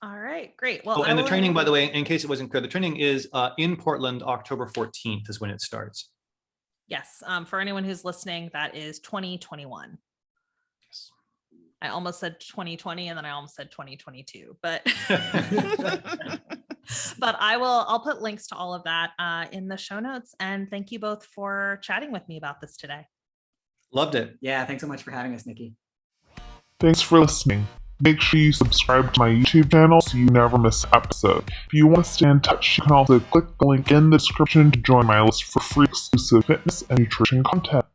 All right, great. Well, and the training, by the way, in case it wasn't clear, the training is in Portland, October 14th is when it starts. Yes, for anyone who's listening, that is 2021. I almost said 2020 and then I almost said 2022, but but I'll put links to all of that in the show notes. And thank you both for chatting with me about this today. Loved it. Yeah, thanks so much for having us, Nikki. Thanks for listening. Make sure you subscribe to my YouTube channel so you never miss an episode. If you want to stay in touch, you can also click the link in the description to join my list for free exclusive fitness and nutrition content.